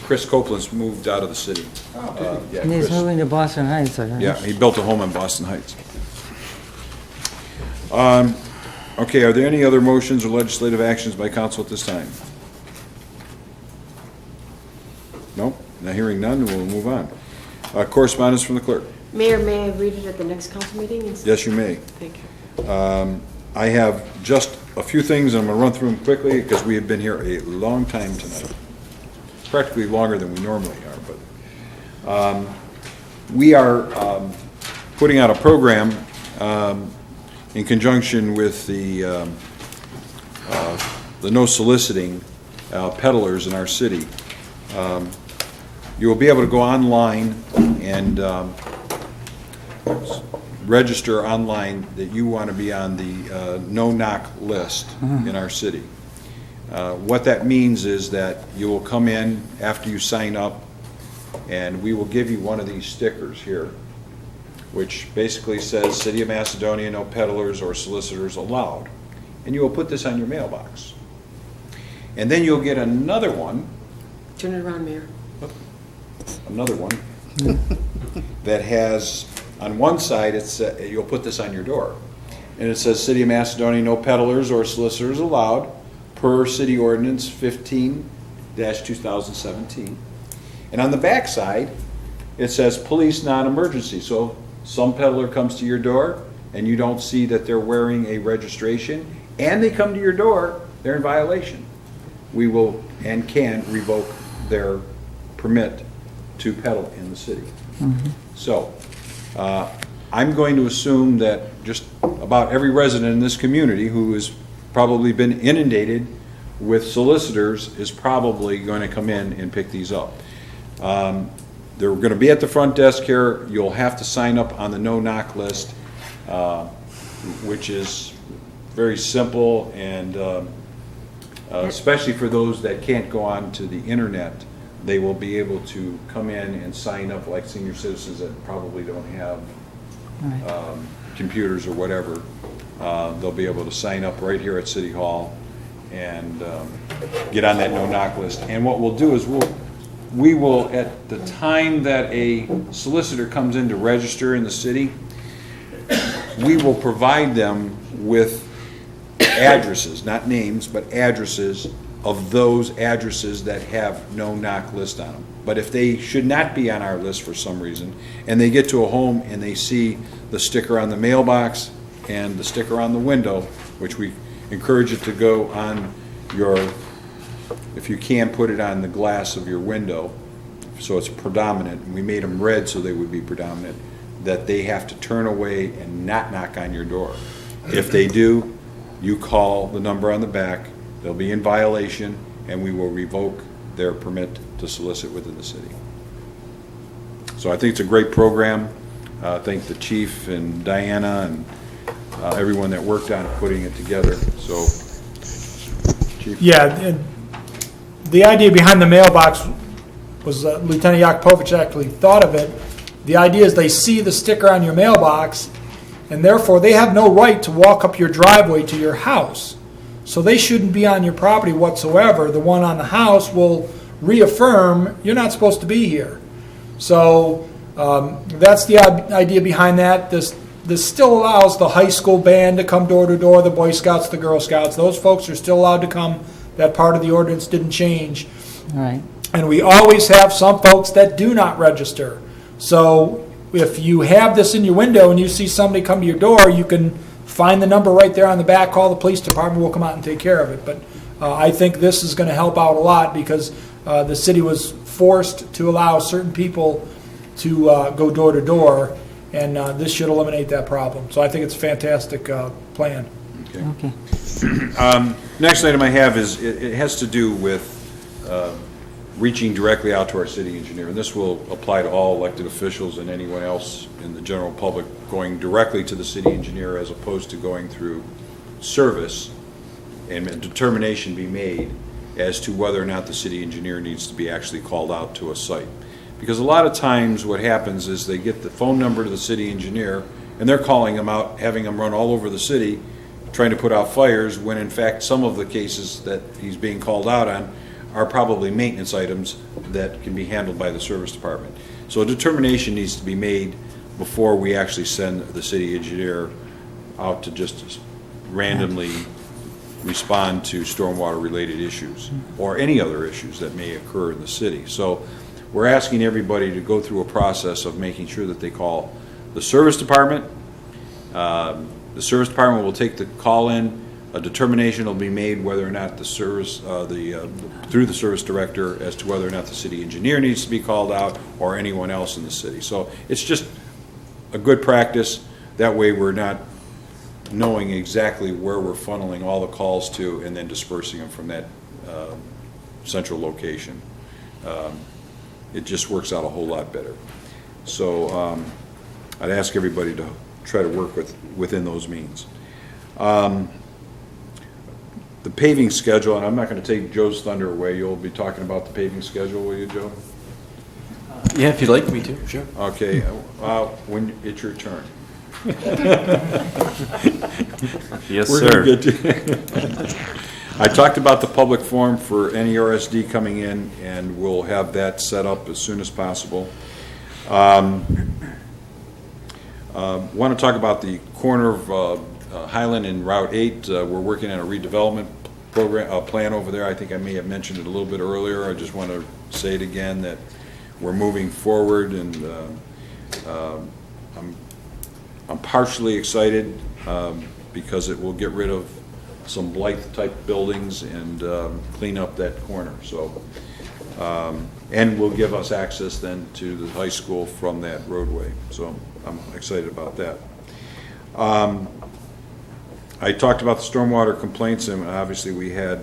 Chris Copeland's moved out of the city. Yeah, And he's Chris. moving to Boston Heights, I heard. Yeah, he built a home in Boston Heights. Okay, are there any other motions or legislative actions by council at this time? No? Not hearing none, we'll move on. Correspondence from the clerk. Mayor, may I read it at the next council meeting? Yes, you may. Thank you. I have just a few things, and I'm going to run through them quickly because we have been here a long time tonight. Practically longer than we normally are, but we are putting out a program in conjunction with the no soliciting peddlers in our city. You will be able to go online and register online that you want to be on the no-knock list in our city. What that means is that you will come in after you sign up, and we will give you one of these stickers here, which basically says City of Macedonia, no peddlers or solicitors allowed. And you will put this on your mailbox. And then you'll get another one. Turn it around, Mayor. Another one that has, on one side, you'll put this on your door. And it says City of Macedonia, no peddlers or solicitors allowed, per City Ordinance 15-2017. And on the back side, it says police non-emergency. So some peddler comes to your door and you don't see that they're wearing a registration, and they come to your door, they're in violation. We will and can revoke their permit to peddle in the city. So I'm going to assume that just about every resident in this community who has probably been inundated with solicitors is probably going to come in and pick these up. They're going to be at the front desk here. You'll have to sign up on the no-knock list, which is very simple, and especially for those that can't go on to the internet, they will be able to come in and sign up, like senior citizens that probably don't have computers or whatever. They'll be able to sign up right here at City Hall and get on that no-knock list. And what we'll do is we will, at the time that a solicitor comes in to register in the city, we will provide them with addresses, not names, but addresses of those addresses that have no knock list on them. But if they should not be on our list for some reason, and they get to a home and they see the sticker on the mailbox and the sticker on the window, which we encourage it to go on your, if you can, put it on the glass of your window so it's predominant. We made them red so they would be predominant, that they have to turn away and not knock on your door. If they do, you call the number on the back, they'll be in violation, and we will revoke their permit to solicit within the city. So I think it's a great program. Thank the chief and Diana and everyone that worked on putting it together. So, Chief. Yeah, and the idea behind the mailbox was Lieutenant Yakupovich actually thought of it. The idea is they see the sticker on your mailbox, and therefore they have no right to walk up your driveway to your house. So they shouldn't be on your property whatsoever. The one on the house will reaffirm you're not supposed to be here. So that's the idea behind that. This still allows the high school band to come door to door, the Boy Scouts, the Girl Scouts. Those folks are still allowed to come. That part of the ordinance didn't change. Right. And we always have some folks that do not register. So if you have this in your window and you see somebody come to your door, you can find the number right there on the back, call the police department, we'll come out and take care of it. But I think this is going to help out a lot because the city was forced to allow certain people to go door to door, and this should eliminate that problem. So I think it's a fantastic plan. Okay. Next item I have is, it has to do with reaching directly out to our city engineer. And this will apply to all elected officials and anyone else in the general public, going directly to the city engineer as opposed to going through service, and a determination be made as to whether or not the city engineer needs to be actually called out to a site. Because a lot of times what happens is they get the phone number to the city engineer and they're calling him out, having him run all over the city trying to put out fires, when in fact some of the cases that he's being called out on are probably maintenance items that can be handled by the service department. So a determination needs to be made before we actually send the city engineer out to just randomly respond to stormwater related issues or any other issues that may occur in the city. So we're asking everybody to go through a process of making sure that they call the service department. The service department will take the call in. A determination will be made whether or not the service, through the service director, as to whether or not the city engineer needs to be called out or anyone else in the city. So it's just a good practice. That way we're not knowing exactly where we're funneling all the calls to and then dispersing them from that central location. It just works out a whole lot better. So I'd ask everybody to try to work within those means. The paving schedule, and I'm not going to take Joe's thunder away. You'll be talking about the paving schedule, will you, Joe? Yeah, if you'd like me to, sure. Okay, when it's your turn. Yes, We're sir. gonna get I talked about the public forum for NERSD coming in, and we'll have that set up as soon as possible. Want to talk about the corner of Highland and Route 8. We're working on a redevelopment program plan over there. I think I may have mentioned it a little bit earlier. I just want to say it again that we're moving forward, and I'm partially excited because it will get rid of some blight type buildings and clean up that corner. So, and will give us access then to the high school from that roadway. So I'm excited about that. I talked about the stormwater complaints, and obviously we had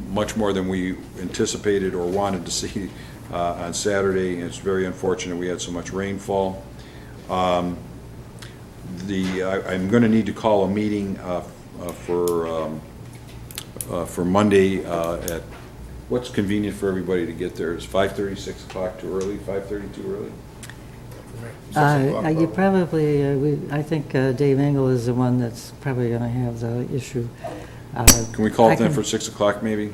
much more than we anticipated or wanted to see on Saturday. It's very unfortunate we had so much rainfall. I'm going to need to call a meeting for Monday at, what's convenient for everybody to get there? Is 5:30, 6 o'clock too early? 5:30 too early? You probably, I think Dave Engel is the one that's probably going to have the issue. Can we call it then for 6 o'clock maybe?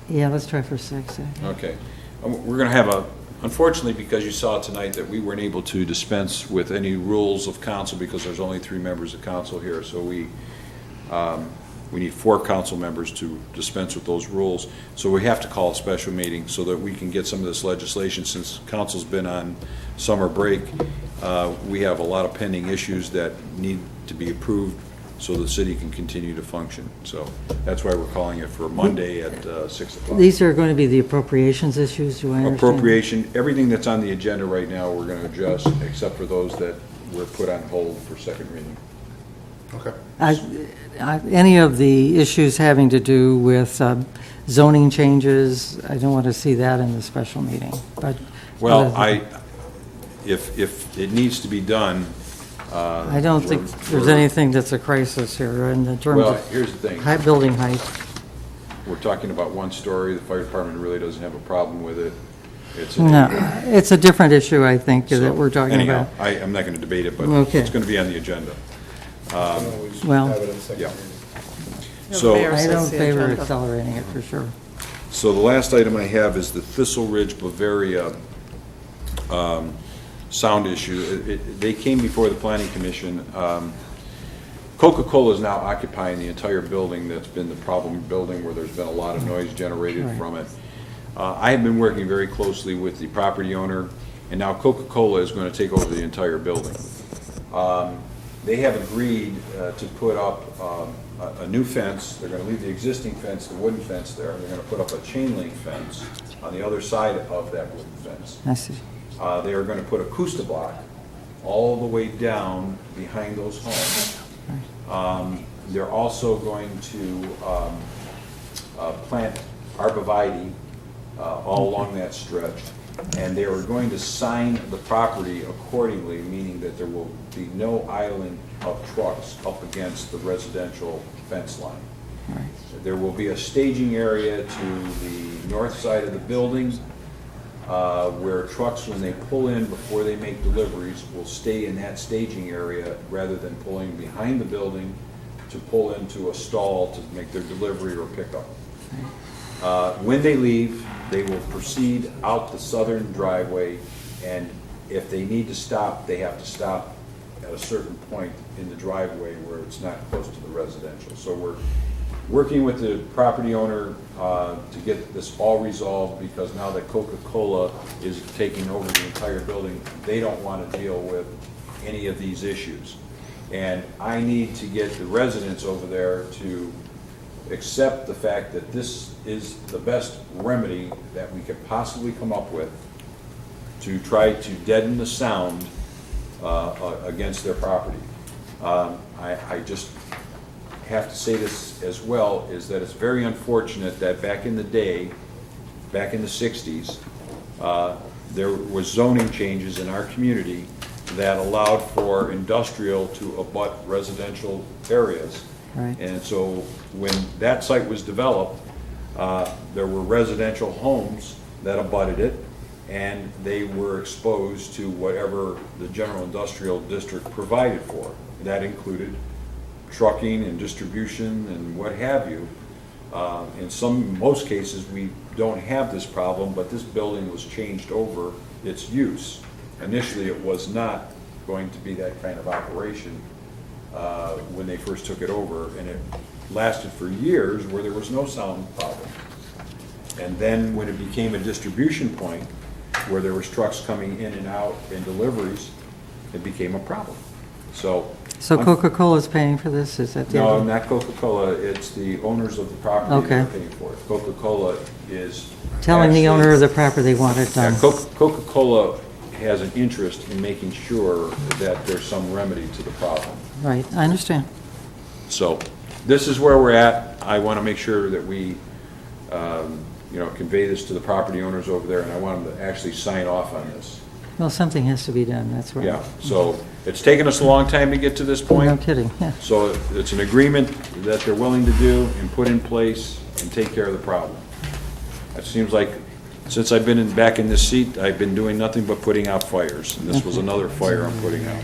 Yeah, let's try for 6. Okay. We're going to have unfortunately, because you saw tonight that we weren't able to dispense with any rules of council because there's only 3 members of council here, so we need 4 council members to dispense with those rules. So we have to call a special meeting so that we can get some of this legislation. Since council's been on summer break, we have a lot of pending issues that need to be approved so the city can continue to function. So that's why we're calling it for Monday at 6 o'clock. These are going to be the appropriations issues, do I understand? Appropriation, everything that's on the agenda right now we're going to adjust, except for those that were put on hold for second reading. Okay. Any of the issues having to do with zoning changes, I don't want to see that in the special meeting. But well, if it needs to be done. I don't think there's anything that's a crisis here in terms of here's the thing. Building height. We're talking about 1 story. The fire department really doesn't have a problem with it. No, it's a different issue, I think, that we're talking Anyhow, about. I'm not going to debate it, but Okay. it's going to be on the agenda. Well, Yeah. So, I don't favor accelerating it for sure. So the last item I have is the Thistle Ridge Bavaria sound issue. They came before the Planning Commission. Coca-Cola is now occupying the entire building that's been the problem building where there's been a lot of noise generated from it. I have been working very closely with the property owner, and now Coca-Cola is going to take over the entire building. They have agreed to put up a new fence. They're going to leave the existing fence, the wooden fence there. They're going to put up a chain link fence on the other side of that wooden fence. I see. They are going to put a block all the way down behind those homes. They're also going to plant arborvitae all along that stretch, and they are going to sign the property accordingly, meaning that there will be no island of trucks up against the residential fence line. There will be a staging area to the north side of the building where trucks, when they pull in before they make deliveries, will stay in that staging area rather than pulling behind the building to pull into a stall to make their delivery or pickup. When they leave, they will proceed out the southern driveway, and if they need to stop, they have to stop at a certain point in the driveway where it's not close to the residential. So we're working with the property owner to get this all resolved, because now that Coca-Cola is taking over the entire building, they don't want to deal with any of these issues. And I need to get the residents over there to accept the fact that this is the best remedy that we could possibly come up with to try to deaden the sound against their property. I just have to say this as well, is that it's very unfortunate that back in the day, back in the 60s, there was zoning changes in our community that allowed for industrial to abut residential areas. Right. And so when that site was developed, there were residential homes that abutted it, and they were exposed to whatever the general industrial district provided for. That included trucking and distribution and what have you. In most cases, we don't have this problem, but this building was changed over its use. Initially, it was not going to be that kind of operation when they first took it over, and it lasted for years where there was no sound problem. And then when it became a distribution point where there was trucks coming in and out and deliveries, it became a problem. So Coca-Cola's paying for this? Is that the no, idea? not Coca-Cola. It's the owners of the property that are paying for it. Coca-Cola is telling the owner of the property they want it done. Coca-Cola has an interest in making sure that there's some remedy to the problem. Right, I understand. So this is where we're at. I want to make sure that we convey this to the property owners over there, and I want them to actually sign off on this. Well, something has to be done, that's right. Yeah, so it's taken us a long time to get to this point. No kidding, yeah. So it's an agreement that they're willing to do and put in place and take care of the problem. It seems like since I've been back in this seat, I've been doing nothing but putting out fires, and this was another fire I'm putting out.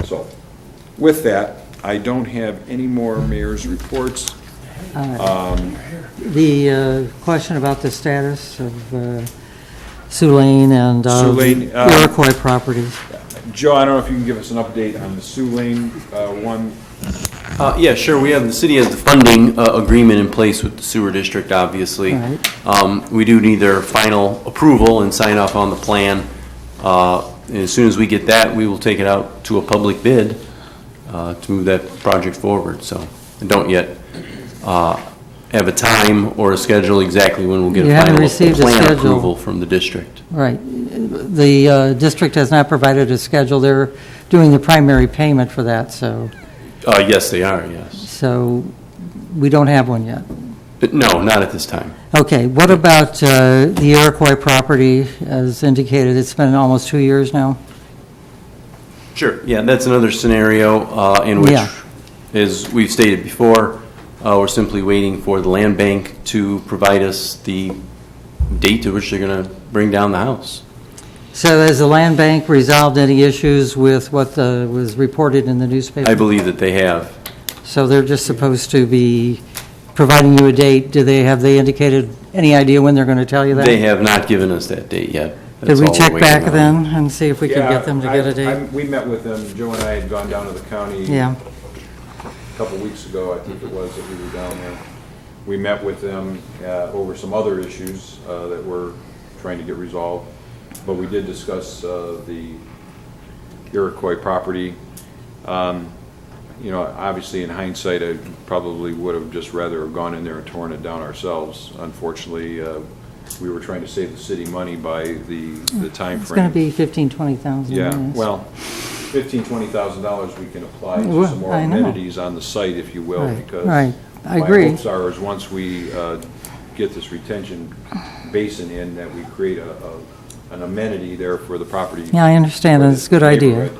So with that, I don't have any more mayor's reports. The question about the status of Sioux Lane and Iroquois properties. Joe, I don't know if you can give us an update on the Sioux Lane one. Yeah, sure. The city has the funding agreement in place with the sewer district, obviously. Right. We do need their final approval and sign off on the plan. As soon as we get that, we will take it out to a public bid to move that project forward. So I don't yet have a time or a schedule exactly when we'll get a final plan approval from the district. Right. The district has not provided a schedule. They're doing the primary payment for that, so. Yes, they are, yes. So we don't have one yet. No, not at this time. Okay, what about the Iroquois property? As indicated, it's been almost 2 years now. Sure, yeah, that's another scenario in which, as we've stated before, we're simply waiting for the land bank to provide us the date to which they're going to bring down the house. So has the land bank resolved any issues with what was reported in the newspaper? I believe that they have. So they're just supposed to be providing you a date. Have they indicated any idea when they're going to tell you that? They have not given us that date yet. Did we check back then and see if we could get them to get a date? We met with them. Joe and I had gone down to the county Yeah. a couple weeks ago, I think it was, that we were down there. We met with them over some other issues that we're trying to get resolved. But we did discuss the Iroquois property. Obviously in hindsight, I probably would have just rather have gone in there and torn it down ourselves. Unfortunately, we were trying to save the city money by the time frame. It's going to be $15,000-$20,000. Yeah, well, $20,000 we can apply to some more amenities on the site, if you will, because I agree. my hopes are is once we get this retention basin in, that we create an amenity there for the property. Yeah, I understand. That's a good idea.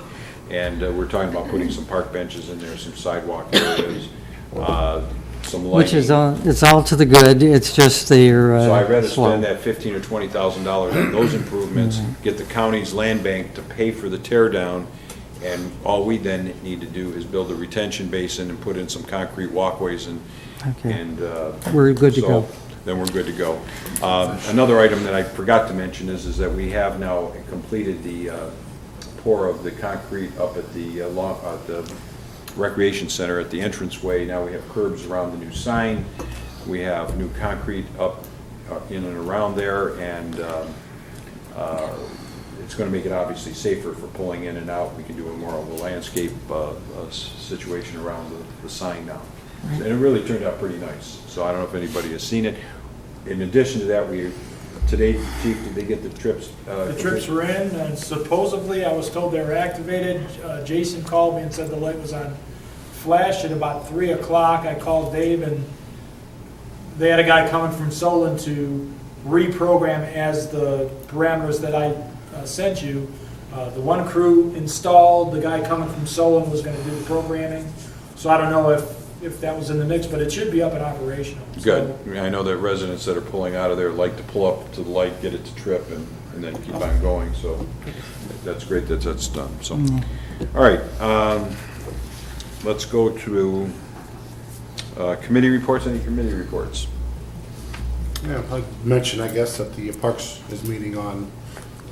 And we're talking about putting some park benches in there, some sidewalk areas, some lighting. Which is it's all to the good. It's just their So I'd rather slow. spend that $15,000 or $20,000 on those improvements, get the county's land bank to pay for the tear down, and all we then need to do is build a retention basin and put in some concrete walkways and we're good to so go. Then we're good to go. Another item that I forgot to mention is that we have now completed the pour of the concrete up at the recreation center at the entranceway. Now we have curbs around the new sign. We have new concrete up in and around there, and it's going to make it obviously safer for pulling in and out. We can do a more of a landscape situation around the sign now. And it really turned out pretty nice. So I don't know if anybody has seen it. In addition to that, today, Chief, did they get the trips? The trips were in, and supposedly I was told they were activated. Jason called me and said the light was on flash at about 3 o'clock. I called Dave, and they had a guy coming from Solon to reprogram as the parameters that I sent you. The one crew installed, the guy coming from Solon was going to do the programming. So I don't know if that was in the mix, but it should be up and operational. Good. I know that residents that are pulling out of there like to pull up to the light, get it to trip, and then keep on going. So that's great that that's done. So, all right. Let's go to committee reports. Any committee reports? Yeah, I mentioned, I guess, that the Parks is meeting on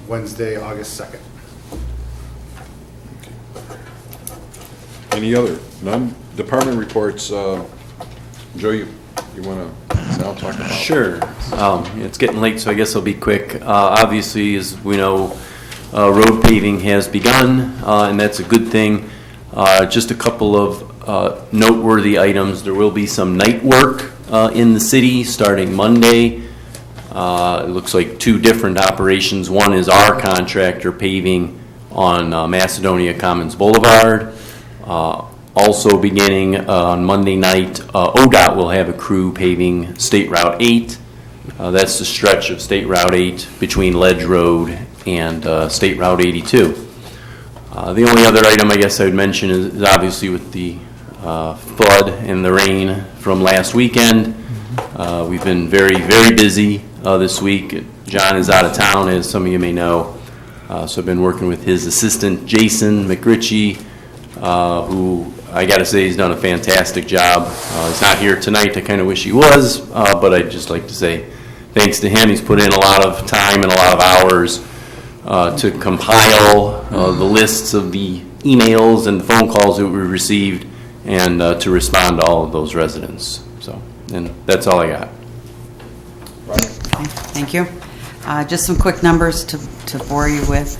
Wednesday, August 2nd. Any other? None? Department reports. Joe, you want to now talk about? Sure. It's getting late, so I guess I'll be quick. Obviously, as we know, road paving has begun, and that's a good thing. Just a couple of noteworthy items. There will be some night work in the city starting Monday. It looks like two different operations. One is our contractor paving on Macedonia Commons Boulevard. Also beginning on Monday night, ODOT will have a crew paving State Route 8. That's the stretch of State Route 8 between Ledge Road and State Route 82. The only other item I guess I would mention is obviously with the flood and the rain from last weekend. We've been very, very busy this week. John is out of town, as some of you may know. So I've been working with his assistant, Jason McRitchie, who I got to say he's done a fantastic job. He's not here tonight. I kind of wish he was, but I'd just like to say thanks to him. He's put in a lot of time and a lot of hours to compile the lists of the emails and the phone calls that we received and to respond to all of those residents. So, and that's all I got. Thank you. Just some quick numbers to bore you with.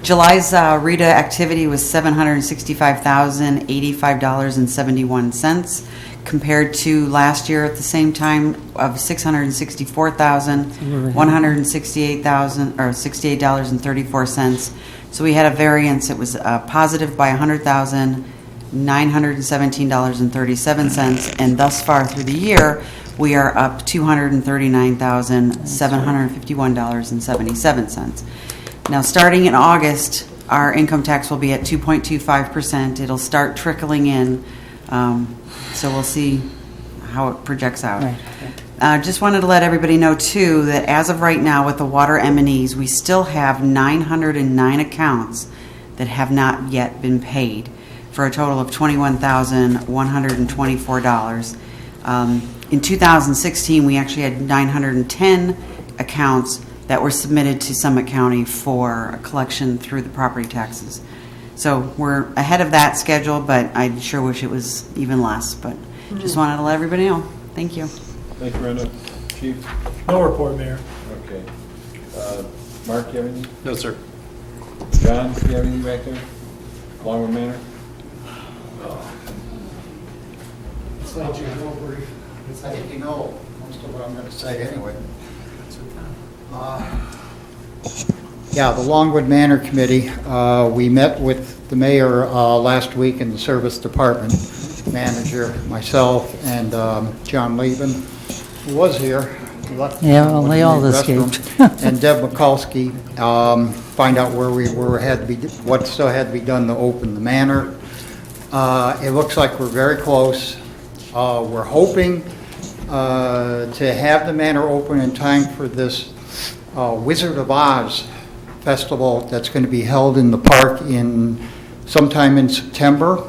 July's RETA activity was $765,085.71 compared to last year at the same time of $664,168.34. So we had a variance. It was positive by $100,917.37, and thus far through the year we are up $239,751.77. Now, starting in August, our income tax will be at 2.25%. It'll start trickling in, so we'll see how it projects out. Right. Just wanted to let everybody know, too, that as of right now with the water M&Es, we still have 909 accounts that have not yet been paid for a total of $21,124. In 2016, we actually had 910 accounts that were submitted to Summit County for collection through the property taxes. So we're ahead of that schedule, but I sure wish it was even less. But just wanted to let everybody know. Thank you. Thank you, Brenda. Chief? No report, Mayor. Okay. Mark, you have anything? No, sir. John, do you have anything back there? Longwood Manor? It's like you know, I think you know most of what I'm going to say anyway. Yeah, the Longwood Manor Committee, we met with the mayor last week and the service department manager, myself, and John Leben, who was here. Yeah, well, they all escaped. And Deb Mikulski, find out where we were, what still had to be done to open the manor. It looks like we're very close. We're hoping to have the manor open in time for this Wizard of Oz festival that's going to be held in the park sometime in September.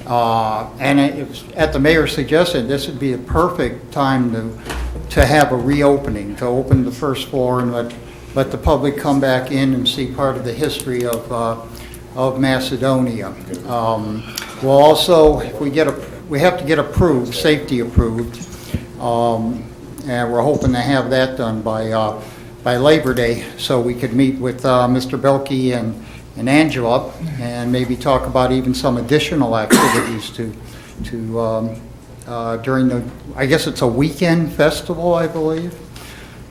And it was, at the mayor's suggestion, this would be a perfect time to have a reopening, to open the first floor and let the public come back in and see part of the history of Macedonia. We'll also, if we have to get approved, safety approved, and we're hoping to have that done by Labor Day, so we could meet with Mr. Belkey and Angela and maybe talk about even some additional activities during the, I guess it's a weekend festival, I believe.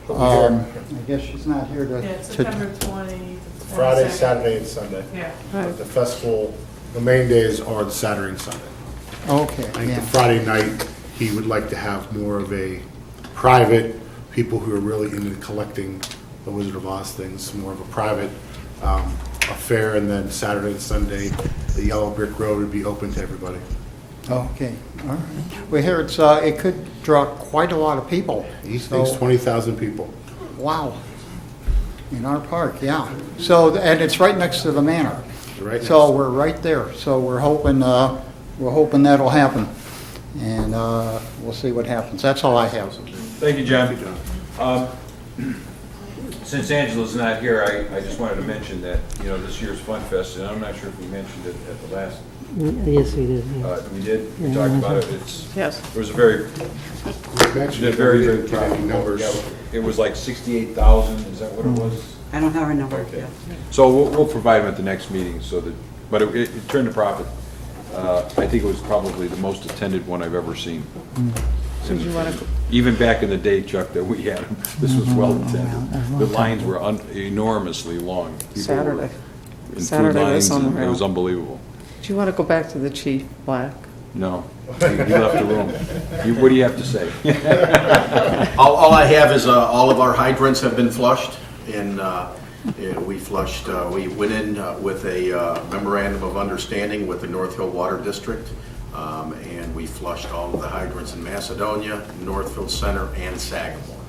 I guess she's not here to. Yeah, it's September 20. Friday, Saturday, and Sunday. Yeah. But the festival, the main days are the Saturday and Sunday. Okay. I think the Friday night, he would like to have more of a private, people who are really into collecting the Wizard of Oz things, more of a private affair, and then Saturday and Sunday, the Yellow Brick Road would be open to everybody. Okay, all right. Well, here it could draw quite a lot of people. He thinks 20,000 people. Wow. In our park, yeah. So, and it's right next to the manor. Right. So we're right there. So we're hoping that'll happen, and we'll see what happens. That's all I have. Thank you, John. Since Angela's not here, I just wanted to mention that, this year's Fun Fest, and I'm not sure if we mentioned it at the last. Yes, we did. Yeah. We did. We talked about it. Yes. It was a very numbers. It was like 68,000. Is that what it was? I don't have a number. Okay. Yeah. So we'll provide them at the next meeting. But it turned a profit. I think it was probably the most attended one I've ever seen. Even back in the day, Chuck, that we had them, this was well attended. The lines were enormously long. Saturday. In Saturday food was lines, and unreal. it was unbelievable. Do you want to go back to the chief, Black? No, he left the room. What do you have to say? All I have is all of our hydrants have been flushed, and we flushed. We went in with a memorandum of understanding with the North Hill Water District, and we flushed all of the hydrants in Macedonia, Northfield Center, and Sagamore,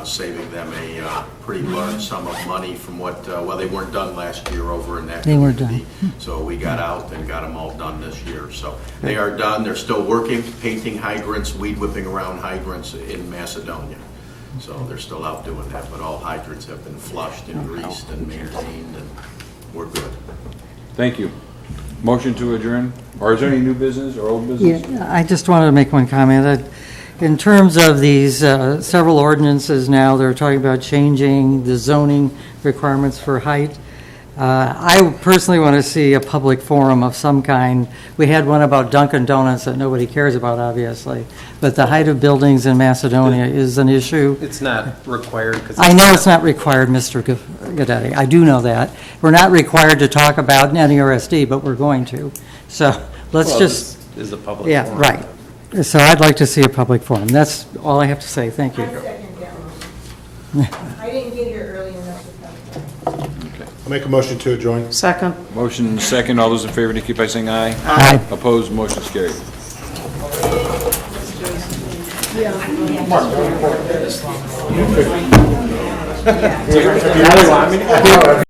saving them a pretty large sum of money from what, they weren't done last year over in that community. They were done. So we got out and got them all done this year. So they are done. They're still working, painting hydrants, weed whipping around hydrants in Macedonia. So they're still out doing that, but all hydrants have been flushed and greased and maintained, and we're good. Thank you. Motion to adjourn? Or is there any new business or old business? Yeah, I just wanted to make one comment. In terms of these several ordinances now, they're talking about changing the zoning requirements for height. I personally want to see a public forum of some kind. We had one about Dunkin' Donuts that nobody cares about, obviously, but the height of buildings in Macedonia is an issue. It's not required. I know it's not required, Mr. Gadetti. I do know that. We're not required to talk about NERSD, but we're going to. So let's This is a public yeah, forum. right. So I'd like to see a public forum. That's all I have to say. Thank you. I second that motion. I didn't get here early enough to come. I'll make a motion to adjourn. Second. Motion second. All those in favor indicate by saying aye. Aye. Opposed, motion is carried. You really want me to go?